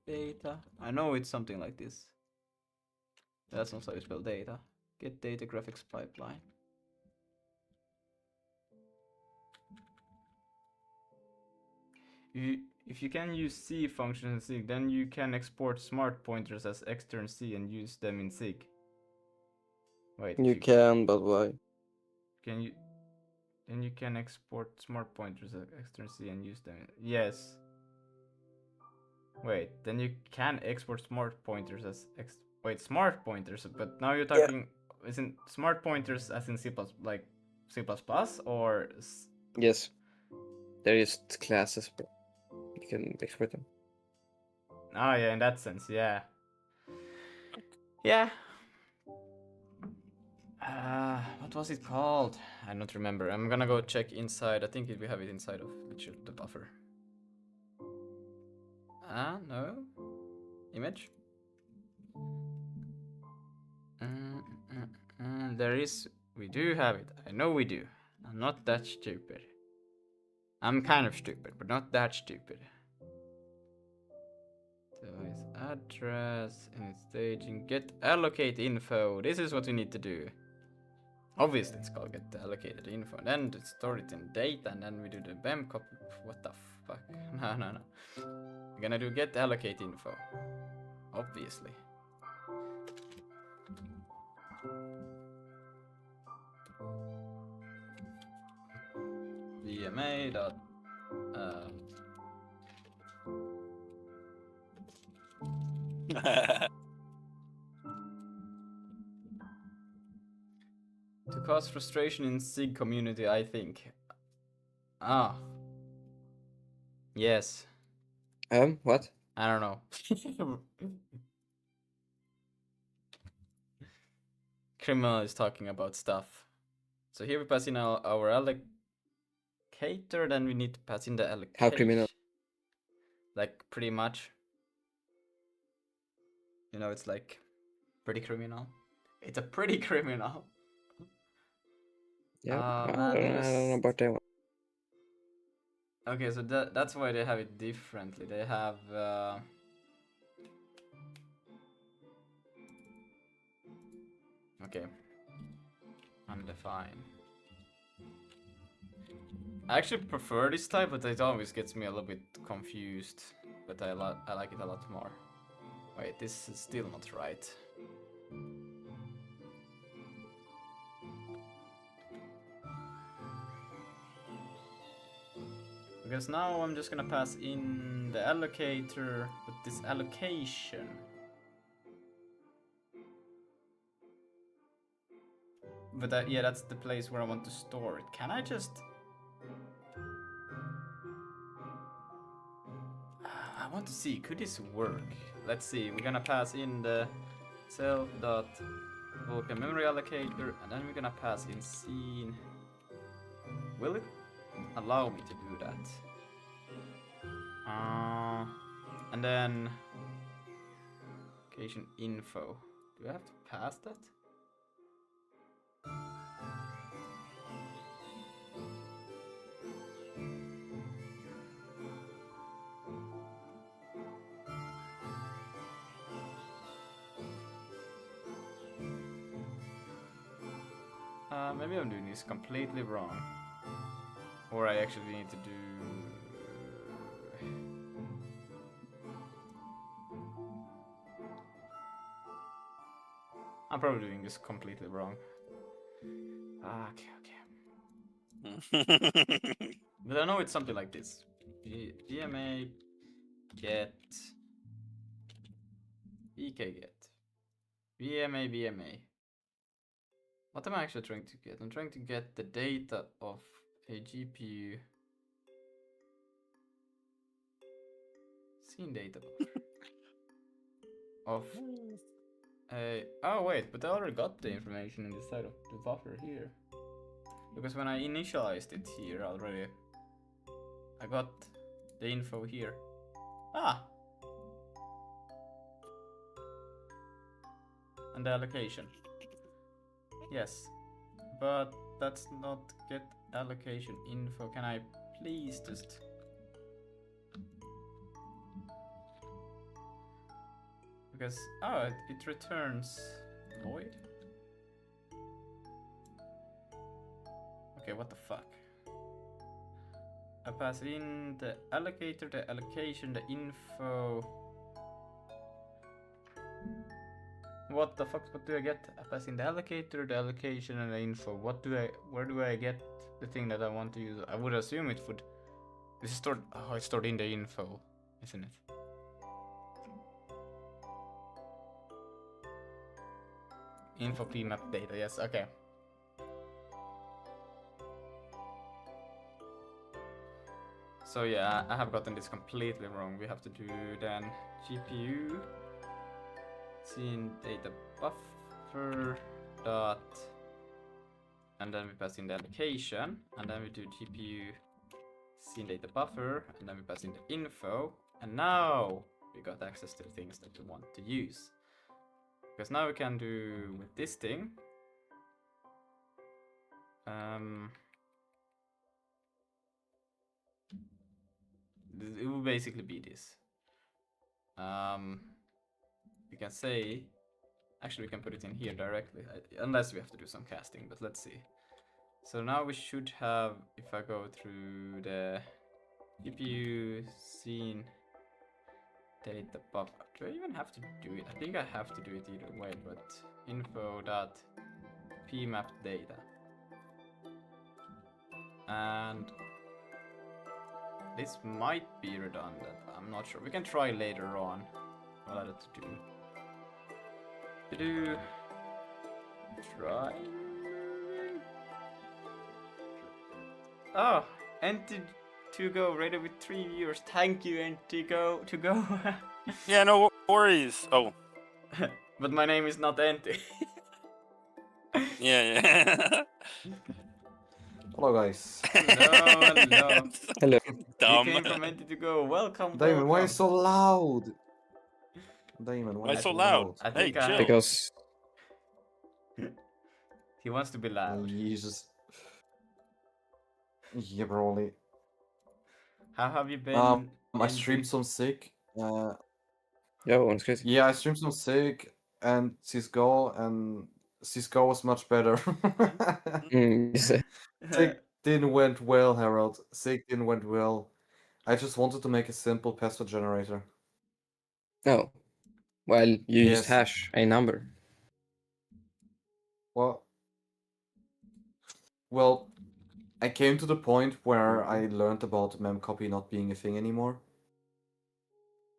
data. I know it's something like this. That's not how you spell data. Get data graphics pipeline. If you can use C functions in SIG, then you can export smart pointers as extern C and use them in SIG. Wait. You can, but why? Can you? Then you can export smart pointers as extern C and use them. Yes. Wait. Then you can export smart pointers as smart pointers. But now you're talking. Yeah. Isn't smart pointers as in C++, like C++, or? Yes. They're just classes, but you can export them. Oh yeah, in that sense, yeah. Yeah. What was it called? I don't remember. I'm gonna go check inside. I think we have it inside of the buffer. No. Image. There is. We do have it. I know we do. I'm not that stupid. I'm kind of stupid, but not that stupid. Device address, init staging, get allocate info. This is what we need to do. Obviously, it's called get allocated info. Then store it in data, and then we do the BEM copy. What the fuck? No. We're gonna do get allocate info. Obviously. DMA dot to cause frustration in SIG community, I think. Ah. Yes. What? I don't know. Criminal is talking about stuff. So here we pass in our allocator, then we need to pass in the allocation. How criminal? Like pretty much. You know, it's like pretty criminal. It's a pretty criminal. Yeah, I Man, don't know about that one. Okay, so that's why they have it differently. They have okay, undefined. I actually prefer this type, but it always gets me a little bit confused. But I like it a lot more. Wait, this is still not right. Because now I'm just gonna pass in the allocator with this allocation. But yeah, that's the place where I want to store it. Can I just... I want to see, could this work? Let's see, we're gonna pass in the self.Vulkan memory allocator, and then we're gonna pass in scene. Will it allow me to do that? And then location info. Do I have to pass that? Maybe I'm doing this completely wrong. Or I actually need to do... I'm probably doing this completely wrong. Okay. But I know it's something like this. DMA get VK get VMA. What am I actually trying to get? I'm trying to get the data of a GPU scene data buffer of a... Oh wait, but I already got the information in this side of the buffer here. Because when I initialized it here already, I got the info here. Ah! And the allocation. Yes, but that's not get allocation info. Can I please just... Because, oh, it returns void? Okay, what the fuck? I pass in the allocator, the allocation, the info. What the fuck? What do I get? I pass in the allocator, the allocation, and the info. Where do I get the thing that I want to use? I would assume it would... This is stored... Oh, it's stored in the info, isn't it? Info pmap data, yes, okay. So yeah, I have gotten this completely wrong. We have to do then GPU scene data buffer dot, and then we pass in the allocation, and then we do GPU scene data buffer, and then we pass in the info, and now we got access to the things that we want to use. Because now we can do with this thing. It will basically be this. We can say, actually we can put it in here directly, unless we have to do some casting, but let's see. So now we should have, if I go through the GPU scene data buffer, do I even have to do it? I think I have to do it either way, but info.pmap data. And this might be redundant. I'm not sure. We can try later on. What are to do? To do. Try. Oh, NT2Go rated with 3 viewers. Thank you, NT2Go. Yeah, no worries. Oh, But my name is not NT. yeah. Hello, guys. Hello. Hello. Dumb. You came from NT2Go. Welcome. Damon, why are you welcome. so loud? Damon, Why are you so loud? I Hey, think I chill. Because He wants to be loud. Jesus. Yeah, probably. How have you been? I streamed some sick. yeah, one's crazy. Yeah, I streamed some sick and Cisco was much better. Yes. Sick didn't went well, Harold. Sick didn't went well. I just wanted to make a simple password generator. No. Well, you just Yes. hash a number. Well, I came to the point where I learned about memcopy not being a thing anymore.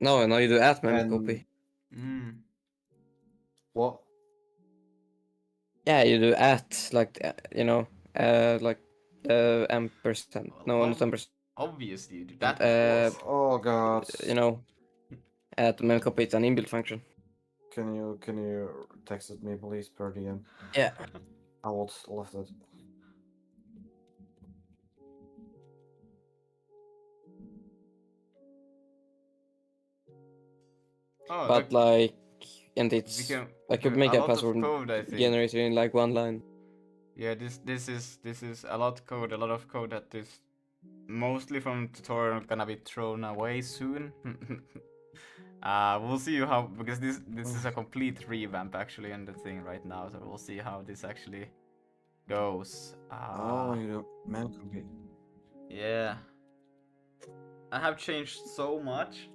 No, now you do at mem And- copy. What? Yeah, you do at like like ampersand. No, Well, not ampersand. Obviously, dude, that was. Oh god. At mem copy it's an inbuilt function. Can you text it me please per DM? Yeah. I would love that. Oh, But like, and it's we I could can- make a a lot of password code, I think. generator in like one line. Yeah, this is a lot of code that is mostly from tutorial gonna be thrown away soon. We'll see how, because this is a complete revamp actually in the thing right now, so we'll see how this actually goes. Oh, you do memcopy. Yeah, I have changed so much.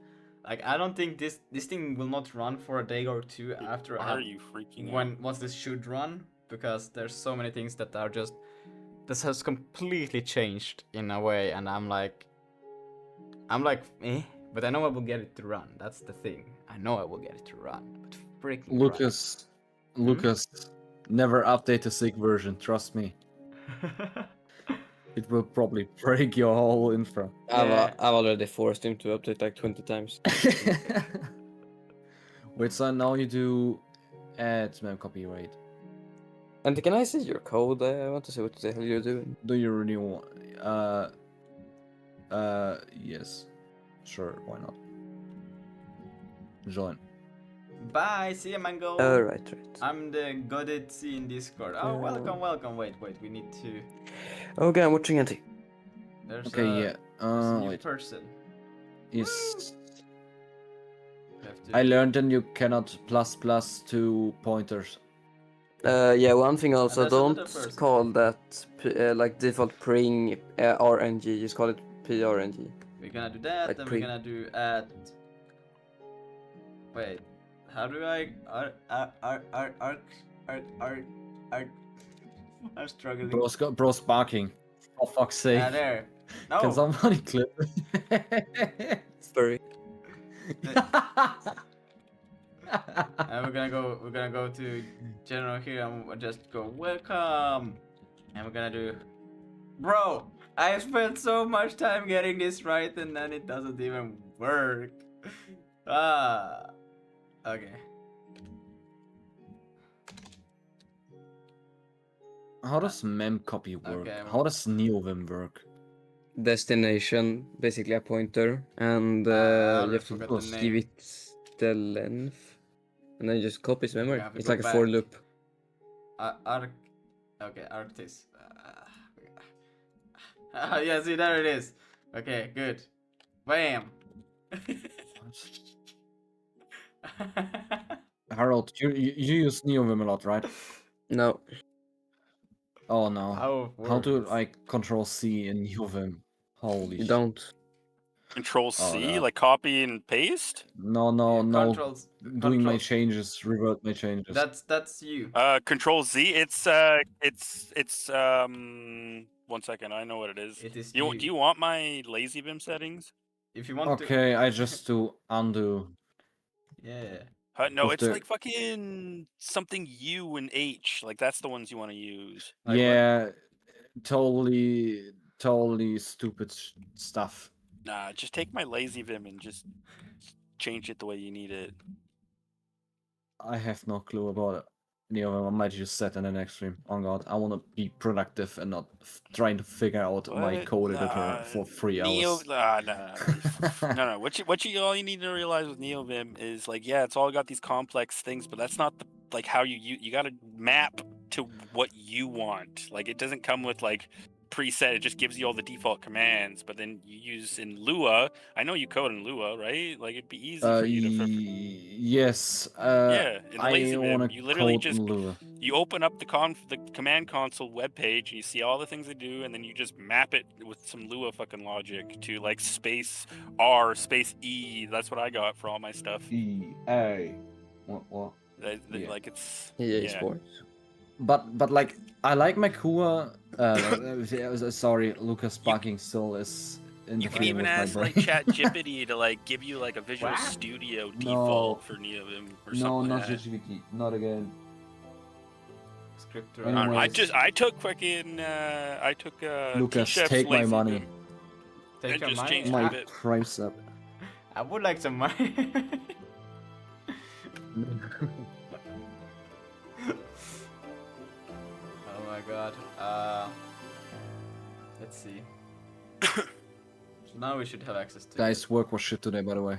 Like, I don't think this thing will not run for a day or two after Why I have, are you freaking out? once this should run, because there's so many things that are just, this has completely changed in a way, and I'm like eh, but I know I will get it to run. That's the thing. I know I will get it to run. But freaking Lucas, never update the SIG version, trust me. It will probably break your whole infra. Yeah. I've already forced him to update like 20 times. Wait, so now you do add memcopy, right? And can I see your code? I want to see what the hell you're doing. Do you really want? Yes. Sure, why not? Join. Bye, see ya, Mango. Right. I'm the Godetsi in Discord. Oh, welcome. Wait, we need to. Okay, I'm watching NT. There's Okay, a, there's a new wait. person. Yes. You have to- I learned that you cannot plus to pointers. Yeah, one thing also, there's another don't person. call that like default pring RNG, just call it PRNG. We're gonna do that, Like and pre- we're gonna do at. Wait, how do I I'm struggling. Bro's barking. For fuck's sake. There. No. Can somebody clip Sorry. And we're gonna go to general here and we'll just go welcome. And we're gonna do, bro, I spent so much time getting this right and then it doesn't even work. Okay. How does memcopy work? Okay, How does NeoVim work? Destination, basically a pointer, and I you already have forgot to the give name. it the length, and then you just copy its memory. have to It's go like a for back. loop. Okay, Arctis. Yeah, see, there it is. Okay, good. Bam. Harold, you use NeoVim a lot, right? No. Oh no. How do works. I control C in NeoVim? Holy You shit. don't. Control C, no. like copy and paste. No. Doing my changes, revert my changes. That's you. Control Z. It's 1 second. I know what it is. It is Do you want my lazy Vim settings? If you want Okay, I just do undo. Yeah. No, With it's the- like fucking something U and H. Like that's the ones you want to use. Like what? Yeah, totally stupid stuff. Nah, just take my lazy Vim and just change it the way you need it. I have no clue about it. You know, I might just set in the next stream. Oh god, I want to be productive and not trying to figure out my What? code editor for 3 hours. No. What you all you need to realize with NeoVim is like, yeah, it's all got these complex things, but that's not the like how you got to map to what you want. Like it doesn't come with like preset. It just gives you all the default commands, but then you use in Lua. I know you code in Lua, right? Like it'd be easy for you to. Yes. Yeah, in the lazy I Vim, want to you literally code just in Lua. you open up the command console webpage and you see all the things they do, and then you just map it with some Lua fucking logic to like space R space E. That's what I got for all my stuff. EA. What? Yeah. Like it's EA Sports. But like I like my Kua. Sorry, Lucas barking still is you can interfering even with my ask brain. like ChatGPT to like give you like a Visual Studio default for NeoVim or something like that. ChatGPT, not again. Scripter. Anyways. I took fucking Lucas, T-Chef's take my lazy money. Vim Take and your just money. changed My a bit. price up. I would like some money. Oh my god. Let's see. So now we should have access to. Guys, work was shit today, by the way.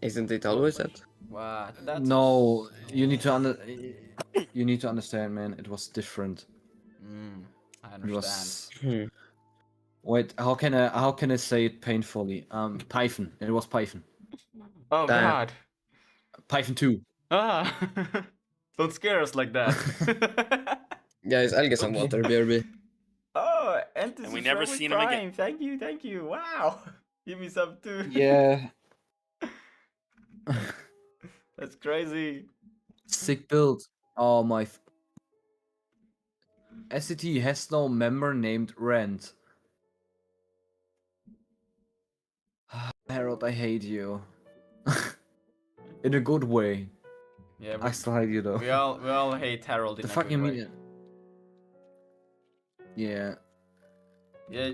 Isn't it always that? What? That's No, you need to understand, man. It was different. I It understand. was. Hmm. Wait, how can I say it painfully? Python. It was Python. Oh Damn. god. Python 2. Ah. Don't scare us like that. Guys, I'll get some water, BRB. Oh, And we never seen him again. Thank you. Wow. Give me some too. Yeah. That's crazy. Sick build. Oh my. SCT has no member named Rand. Harold, I hate you. In a good way. Yeah, I still hate you though. we all hate Harold in The a fucking good way. media. Yeah. Yeah,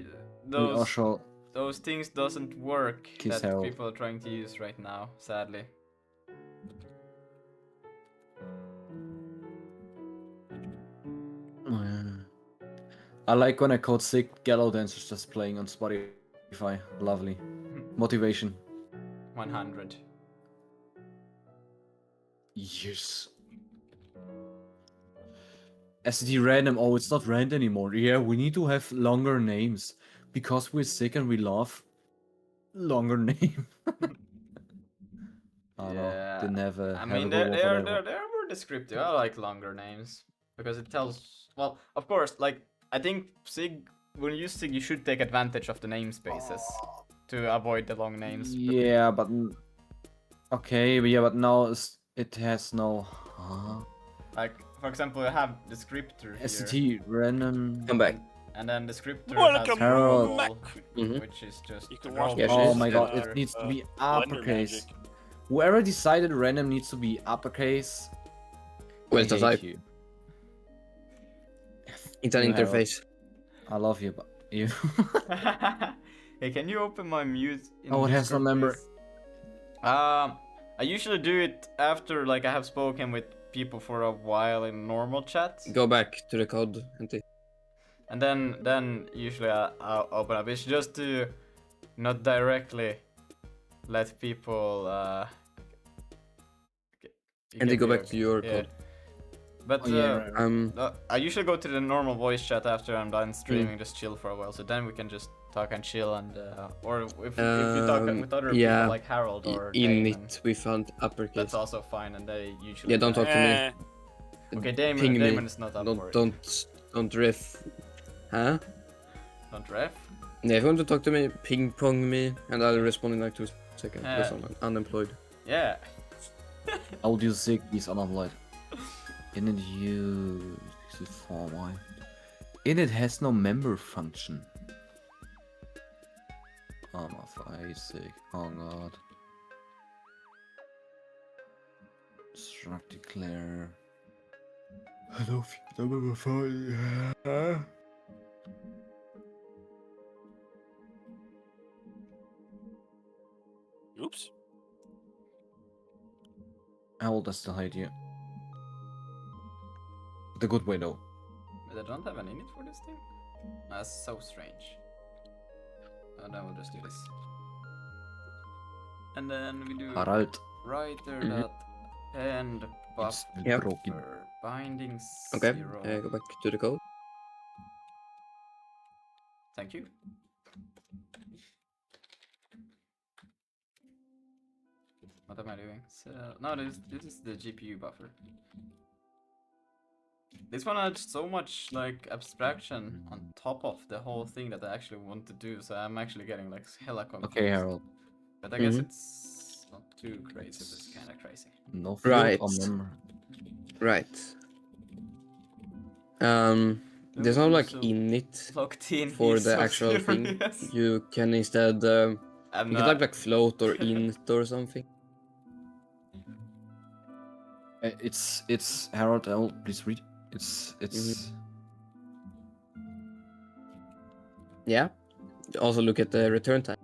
We also those things doesn't work Kiss that Harold. people are trying to use right now, sadly. I like when I code sick Gallow Dancers just playing on Spotify. Lovely. Motivation. 100. Yes. SCT random. Oh, it's not random anymore. Yeah, we need to have longer names. Because we're sick and we love longer name. Oh no, didn't have a. I mean, they're more descriptive. I like longer names because it tells. Well, of course, like I think Sig, when you use Sig, you should take advantage of the namespaces to avoid the long names. Yeah, but okay, but yeah, but now it has no. Like for example, I have descriptor here, SCT random. Come back. and then descriptor Welcome has Harold. back. which is just. You can raw watch Yeah, file. she Oh is. my god, Blender, it needs to be Blender uppercase. magic. Whoever decided random needs to be uppercase. Well, I it's a hate type. you. It's an You have- interface. I love you, but you. Hey, can you open my mute? in Oh, it has no Discord, member. please? I usually do it after like I have spoken with people for a while in normal chat, Go back to the code, Antti. and then usually I'll open up. It's just to not directly let people. And they go back to your Yeah. code. But Oh, yeah, I usually go to the normal voice chat after I'm done streaming, just chill for a while. So then we can just talk and chill, and or if you talk with other yeah. people like Harold or In Damon, it, we found uppercase. that's also fine, and they usually. Yeah, don't talk to me. Okay, Ping Damon me. is not up for it. Don't riff. Huh? Don't ref. Yeah, if you want to talk to me, ping pong me, and I'll respond in like 2 seconds. Because I'm unemployed. Yeah. Audio sick, die is unemployed. In het you forward. Init has no member function. Oh my fuck's sake. Oh god. Struct declare. Hello, number 5. Oops. How old does the hide you? The good way though. But I don't have an init for this thing? That's so strange. And then we'll just do this. And then we do Harald. writer Mhm. dot end It's Yep. broken. buffer binding Okay, 0. go back to the code. Thank you. What am I doing? So, no, this is the GPU buffer. This one had so much like abstraction on top of the whole thing that I actually want to do, so I'm actually getting like hella confused. Okay, Harold. But I guess Mhm. it's not too crazy, but it's kind of crazy. No field Right. or member. Right. There's no like So init locked in. for he's the so actual thing. serious. You can instead I'm you not. can like float or int or something. It's Harold L. Please read. It's Yeah. Also look at the return type.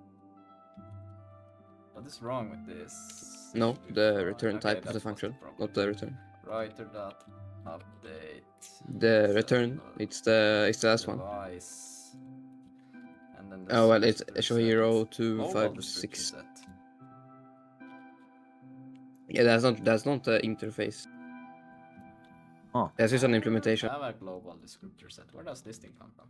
What is wrong with this? No, the return Okay, type of the that's function, problem. not the return. Writer dot update. The return, it's the last one. Device. And then the Oh well, it's descriptor show set. hero Mobile descriptor 256. set. Yeah, that's not the interface. Oh. That's just an implementation. I have a global descriptor set. Where does this thing come from?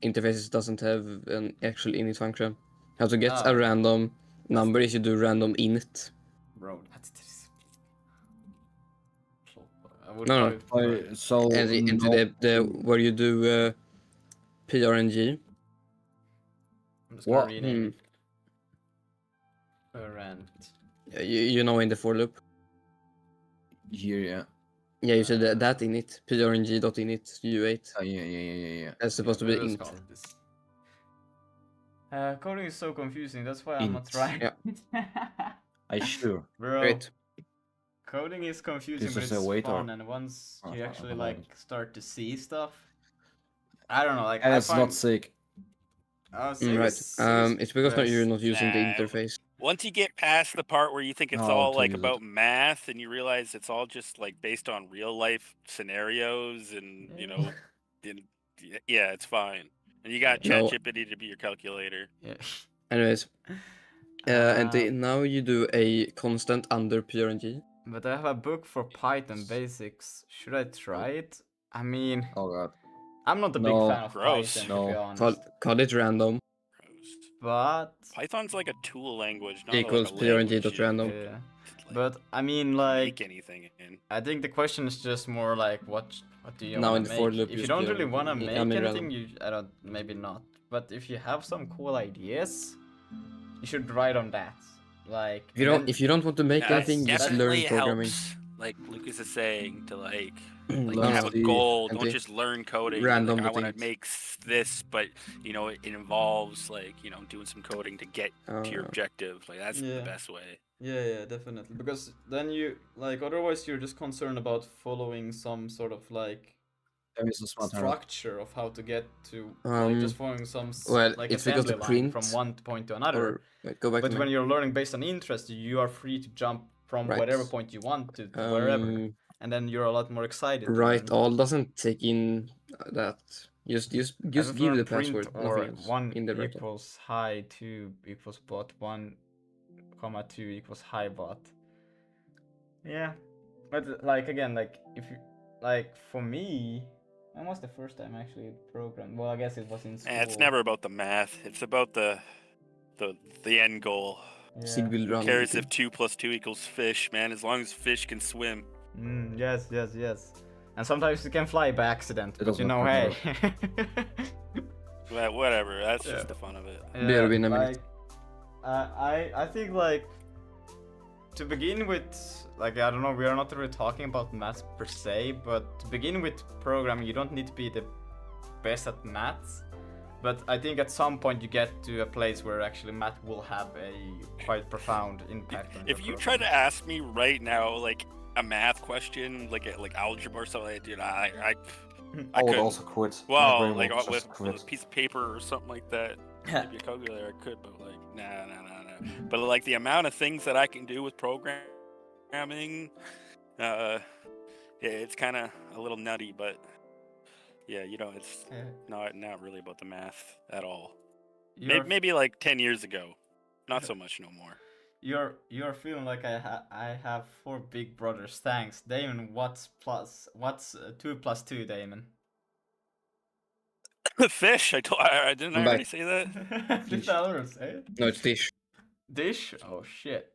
Interfaces doesn't have an actual init function. How to get Ah. a random number is you do random init. Bro, that's this. I would No, probably- so And into no- the where you do PRNG. I'm just gonna What? rename it. Parent. You know in the for loop. here, yeah. Yeah, you said that init prng.init u8. Yeah. That's supposed to be Let's int. call it this. Coding is so confusing. That's why I'm not Int. trying. Yeah. I sure. Bro, Great. coding is confusing, This but is it's a wait or- fun. And once Oh, you I actually don't like know. start to see stuff, I don't know. Like And I it's find, not sick. Right. It's because you're not using the Nah. interface. Once you get past the part where you think it's How all to like use it. about math and you realize it's all just like based on real life scenarios and you know, yeah, it's fine. And you got No. ChatGPT to be your calculator. Yeah. Anyways, now you do a constant under PRNG. But I have a book for Python basics. Should I try it? I mean, Oh god. I'm not a big No. fan of Gross. Python, to be No. honest. Call it random Gross. But Python's like a tool language, not equals like a language PRNG.random. you yeah. like, But I mean, like, make anything in. I think the question is just more like, what do you Now want in to the make? for loop, If you use don't PRNG. really want to I make mean, anything, random. maybe not. But if you have some cool ideas, you should write on that. Like, If you don't want to make Yeah, anything, it just definitely learn programming. helps, like Lucas is saying, to like Learn have a the goal. Don't empty. just learn coding. Random Like, I want to things. make this, but you know, it involves like doing some coding to get to your objective. Like that's Yeah. the best way. Yeah, definitely. Because then you like otherwise you're just concerned about following some sort of like There is a smart Harold. structure of how to get to like just following some like it's because assembly the line from print one point to another. Or wait, go back But to when me. you're learning based on interest, you are free to jump from Right. whatever point you want to wherever, and then you're a lot more excited. to Right, learn. all doesn't take in that. Just I give prefer the print password. or Nothing else. 1 in the write-up. equals high, 2 equals bot, 1, 2 equals high bot. Yeah, but like again, like if you like for me, when was the first time I actually programmed? Well, I guess it was in school. It's never about the math. It's about the end goal. Yeah. Sigvild Who run. cares if 2 + 2 = fish, man? As long as fish can swim. Yes. And sometimes you can fly by accident, but doesn't you know, hey. matter. Well, whatever. That's Yeah. just the fun of it. Better win a minute. I think like to begin with, like I don't know, we are not really talking about math per se, but to begin with programming, you don't need to be the best at maths, but I think at some point you get to a place where actually math will have a quite profound impact on your If you try to programming. ask me right now, like a math question, like algebra or something, dude, I I would couldn't. also quit. My Well, brain like would with just a quit. piece of paper or something like that, maybe a calculator, I could, but like, nah. But like the amount of things that I can do with programming, yeah, it's kind of a little nutty, but yeah, you know, it's not really about the math at all. Maybe like 10 years ago, not so much no more. You're feeling like I have 4 big brothers. Thanks, Damon. What's 2 plus 2, Damon? Fish. I didn't I'm already back. say that. Did I already say it? No, it's fish. Dish? Oh shit.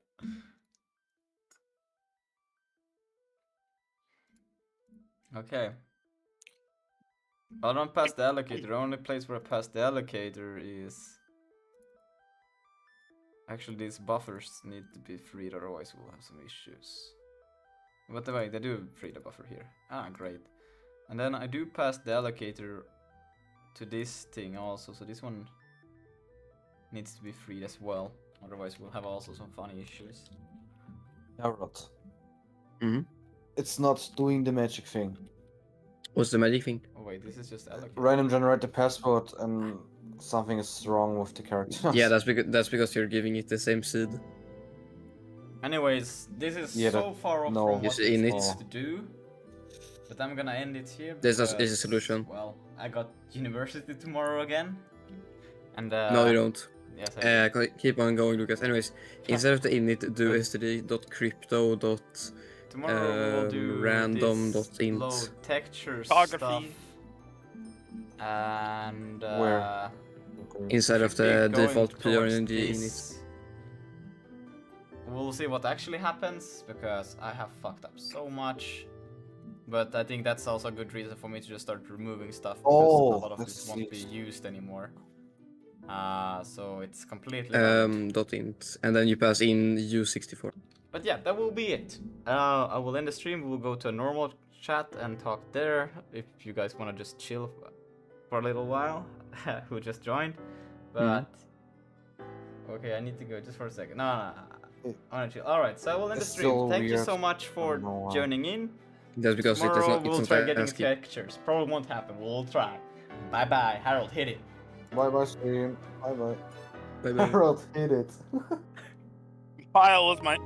Okay. I don't pass the allocator. The only place where I pass the allocator is... Actually, these buffers need to be freed, otherwise we'll have some issues. But the way, they do free the buffer here. Ah, great. And then I do pass the allocator to this thing also, so this one needs to be freed as well. Otherwise we'll have also some funny issues. Harold. Mhm. It's not doing the magic thing. What's the magic thing? Oh wait, this is just allocator. Random generate the password and something is wrong with the character. Yeah, that's because you're giving it the same seed. Anyways, this is Yeah, so far off no. from what Just it's in it. supposed to do. But I'm gonna end it here This because, is a solution. well, I got university tomorrow again. And No, you don't. Yes, I do. Keep on going, Lucas. Anyways, instead of the init, do std.crypto. Tomorrow we'll do random this dot int. load textures Photography. stuff. And Where? Inside of should be the going default towards PRNG init. this. We'll see what actually happens, because I have fucked up so much. But I think that's also a good reason for me to just start removing stuff, because a lot of this won't be used anymore. So it's completely valid. Dot int, and then you pass in u64. But yeah, that will be it. I will end the stream. We will go to a normal chat and talk there. If you guys want to just chill for a little while, who just joined. But okay, I need to go just for a second. No. I want to chill. All right, so I will end the stream. Thank you so much for joining in. That's because Tomorrow it's we'll not try getting ASCII. textures. Probably won't happen. We'll try. Bye bye. Harold, hit it. Bye bye stream. Bye bye. Bye bye. Harold, hit it. Pile was my